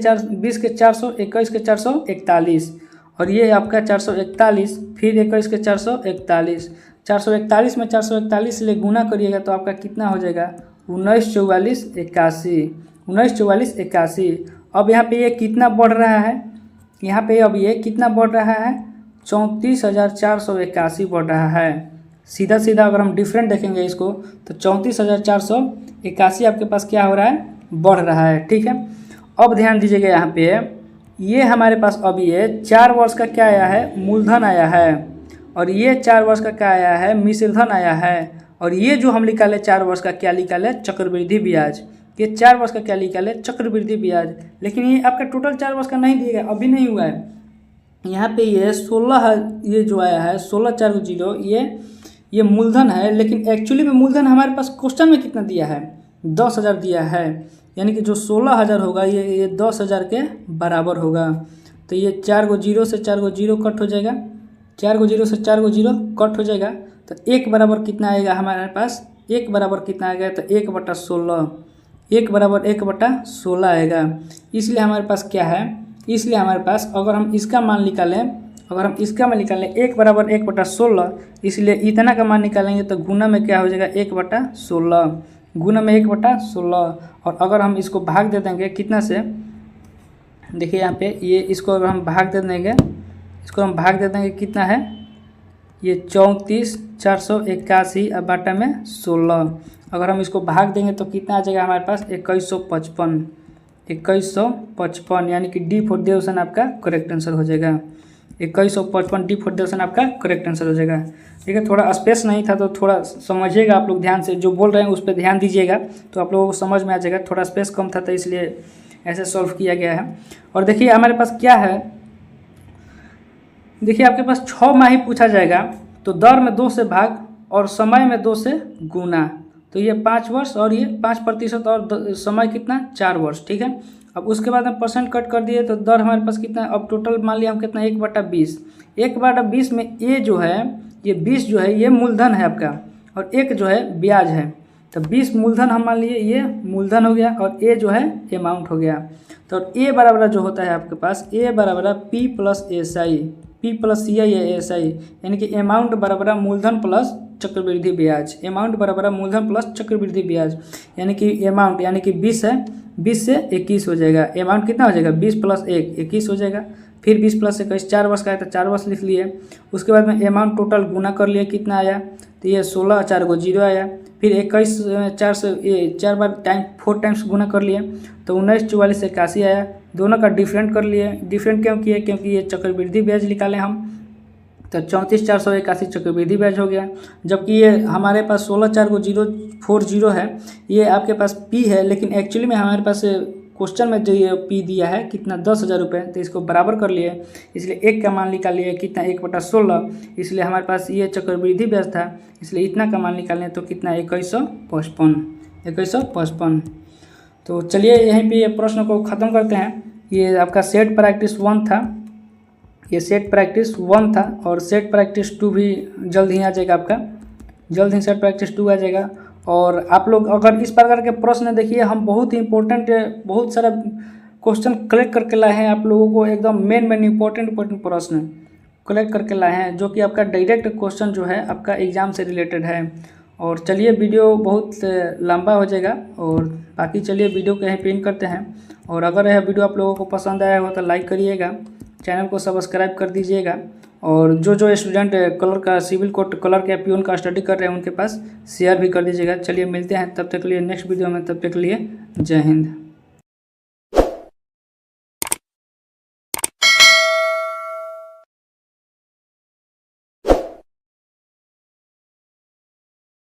400, 21 के 441, और ये आपका 441, फिर 21 के 441, 441 में 441 ले गुना करिएगा तो आपका कितना हो जाएगा 19 44 81, 19 44 81। अब यहाँ पे ये कितना बढ़ रहा है, यहाँ पे अब ये कितना बढ़ रहा है 34,481 बढ़ रहा है। सीधा सीधा अगर हम डिफरेंट देखेंगे इसको तो 34,481 आपके पास क्या हो रहा है बढ़ रहा है, ठीक है। अब ध्यान दीजिएगा यहाँ पे ये हमारे पास अब ये 4 वर्ष का क्या आया है मूलधन आया है, और ये 4 वर्ष का क्या आया है मिश्रधन आया है, और ये जो हम निकाले 4 वर्ष का क्या निकाले चक्रवृद्धि ब्याज, ये 4 वर्ष का क्या निकाले चक्रवृद्धि ब्याज। लेकिन ये आपका टोटल 4 वर्ष का नहीं दिएगा, अभी नहीं हुआ है। यहाँ पे ये 16 ये जो आया है 16 4 0 ये मूलधन है, लेकिन एक्चुअली में मूलधन हमारे पास क्वेश्चन में कितना दिया है 10,000 दिया है, यानी कि जो 16,000 होगा ये 10,000 के बराबर होगा। तो ये 4 गो 0 से 4 गो 0 कट हो जाएगा, 4 गो 0 से 4 गो 0 कट हो जाएगा, तो 1 बराबर कितना आएगा हमारे पास 1 बराबर कितना आएगा तो 1/16, 1 बराबर 1/16 आएगा। इसलिए हमारे पास क्या है, इसलिए हमारे पास अगर हम इसका मान निकालें 1 बराबर 1/16, इसलिए इतना का मान निकालेंगे तो गुना में क्या हो जाएगा 1/16, गुना में 1/16। और अगर हम इसको भाग दे देंगे कितना से, देखिए यहाँ पे ये इसको अगर हम भाग दे देंगे, इसको हम भाग दे देंगे कितना है ये 34,481 और बाटा में 16, अगर हम इसको भाग देंगे तो कितना आ जाएगा हमारे पास 2155, यानी कि डी फॉर द ऑप्शन आपका करेक्ट आंसर हो जाएगा। 2155 डी फॉर द ऑप्शन आपका करेक्ट आंसर हो जाएगा। ठीक है, थोड़ा स्पेस नहीं था तो थोड़ा समझिएगा आप लोग ध्यान से, जो बोल रहे हैं उस पर ध्यान दीजिएगा तो आप लोगों को समझ में आ जाएगा। थोड़ा स्पेस कम था तो इसलिए ऐसे सॉल्व किया गया है। और देखिए हमारे पास क्या है, देखिए आपके पास 6 माही पूछा जाएगा तो दर में 2 से भाग और समय में 2 से गुना, तो ये 5 वर्ष और ये 5% और समय कितना 4 वर्ष। ठीक है, अब उसके बाद हम परसेंट कट कर दिए तो दर हमारे पास कितना, अब टोटल मान लिया हम कितना 1/20, 1/20 में ए जो है ये 20 जो है ये मूलधन है आपका और 1 जो है ब्याज है, तो 20 मूलधन हम मान लिए ये मूलधन हो गया और ए जो है अमाउंट हो गया। तो ए बराबर जो होता है आपके पास ए बराबर P plus S I, P plus C I S I, यानी कि अमाउंट बराबर मूलधन प्लस चक्रवृद्धि ब्याज, अमाउंट बराबर मूलधन प्लस चक्रवृद्धि ब्याज, यानी कि अमाउंट यानी कि 20 है, 20 से 21 हो जाएगा, अमाउंट कितना हो जाएगा 20 प्लस 1 21 हो जाएगा, फिर 20 प्लस 21 4 वर्ष का है तो 4 वर्ष लिख लिए। उसके बाद में अमाउंट टोटल गुना कर लिए कितना आया, तो ये 16 4 को 0 आया, फिर 21 4 से ये 4 बार टाइम 4 टाइम्स गुना कर लिए तो 19 44 81 आया। दोनों का डिफरेंट कर लिए, डिफरेंट क्यों किए, क्योंकि ये चक्रवृद्धि ब्याज निकाले हम, तो 34 481 चक्रवृद्धि ब्याज हो गया। जबकि ये हमारे पास 16 4 को 040 है, ये आपके पास P है, लेकिन एक्चुअली में हमारे पास क्वेश्चन में जो ये P दिया है कितना 10,000 रुपये, तो इसको बराबर कर लिए, इसलिए 1 का मान निकाल लिए कितना 1/16, इसलिए हमारे पास ये चक्रवृद्धि ब्याज था, इसलिए इतना का मान निकालने तो कितना 2155। तो चलिए यहीं पे ये प्रश्न को ख़त्म करते हैं। ये आपका सेट प्रैक्टिस 1 था, ये सेट प्रैक्टिस 1 था और सेट प्रैक्टिस 2 भी जल्द ही आ जाएगा आपका, जल्द ही सेट प्रैक्टिस 2 आ जाएगा। और आप लोग अगर इस प्रकार के प्रश्न देखिए, हम बहुत ही इंपॉर्टेंट बहुत सारा क्वेश्चन कलेक्ट करके लाए हैं आप लोगों को, एकदम मेन इंपॉर्टेंट प्रश्न कलेक्ट करके लाए हैं, जो कि आपका डायरेक्ट क्वेश्चन जो है आपका एग्ज़ाम से रिलेटेड है। और चलिए वीडियो बहुत लंबा हो जाएगा, और बाकी चलिए वीडियो को यहीं पे एंड करते हैं। और अगर यह वीडियो आप लोगों को पसंद आया हो तो लाइक करिएगा, चैनल को सब्सक्राइब कर दीजिएगा। और जो स्टूडेंट कलर का सिविल कोड कलर के प्यून का स्टडी कर रहे हैं उनके पास शेयर भी कर दीजिएगा। चलिए मिलते हैं तब तक के लिए नेक्स्ट वीडियो में, तब तक के लिए जय हिंद।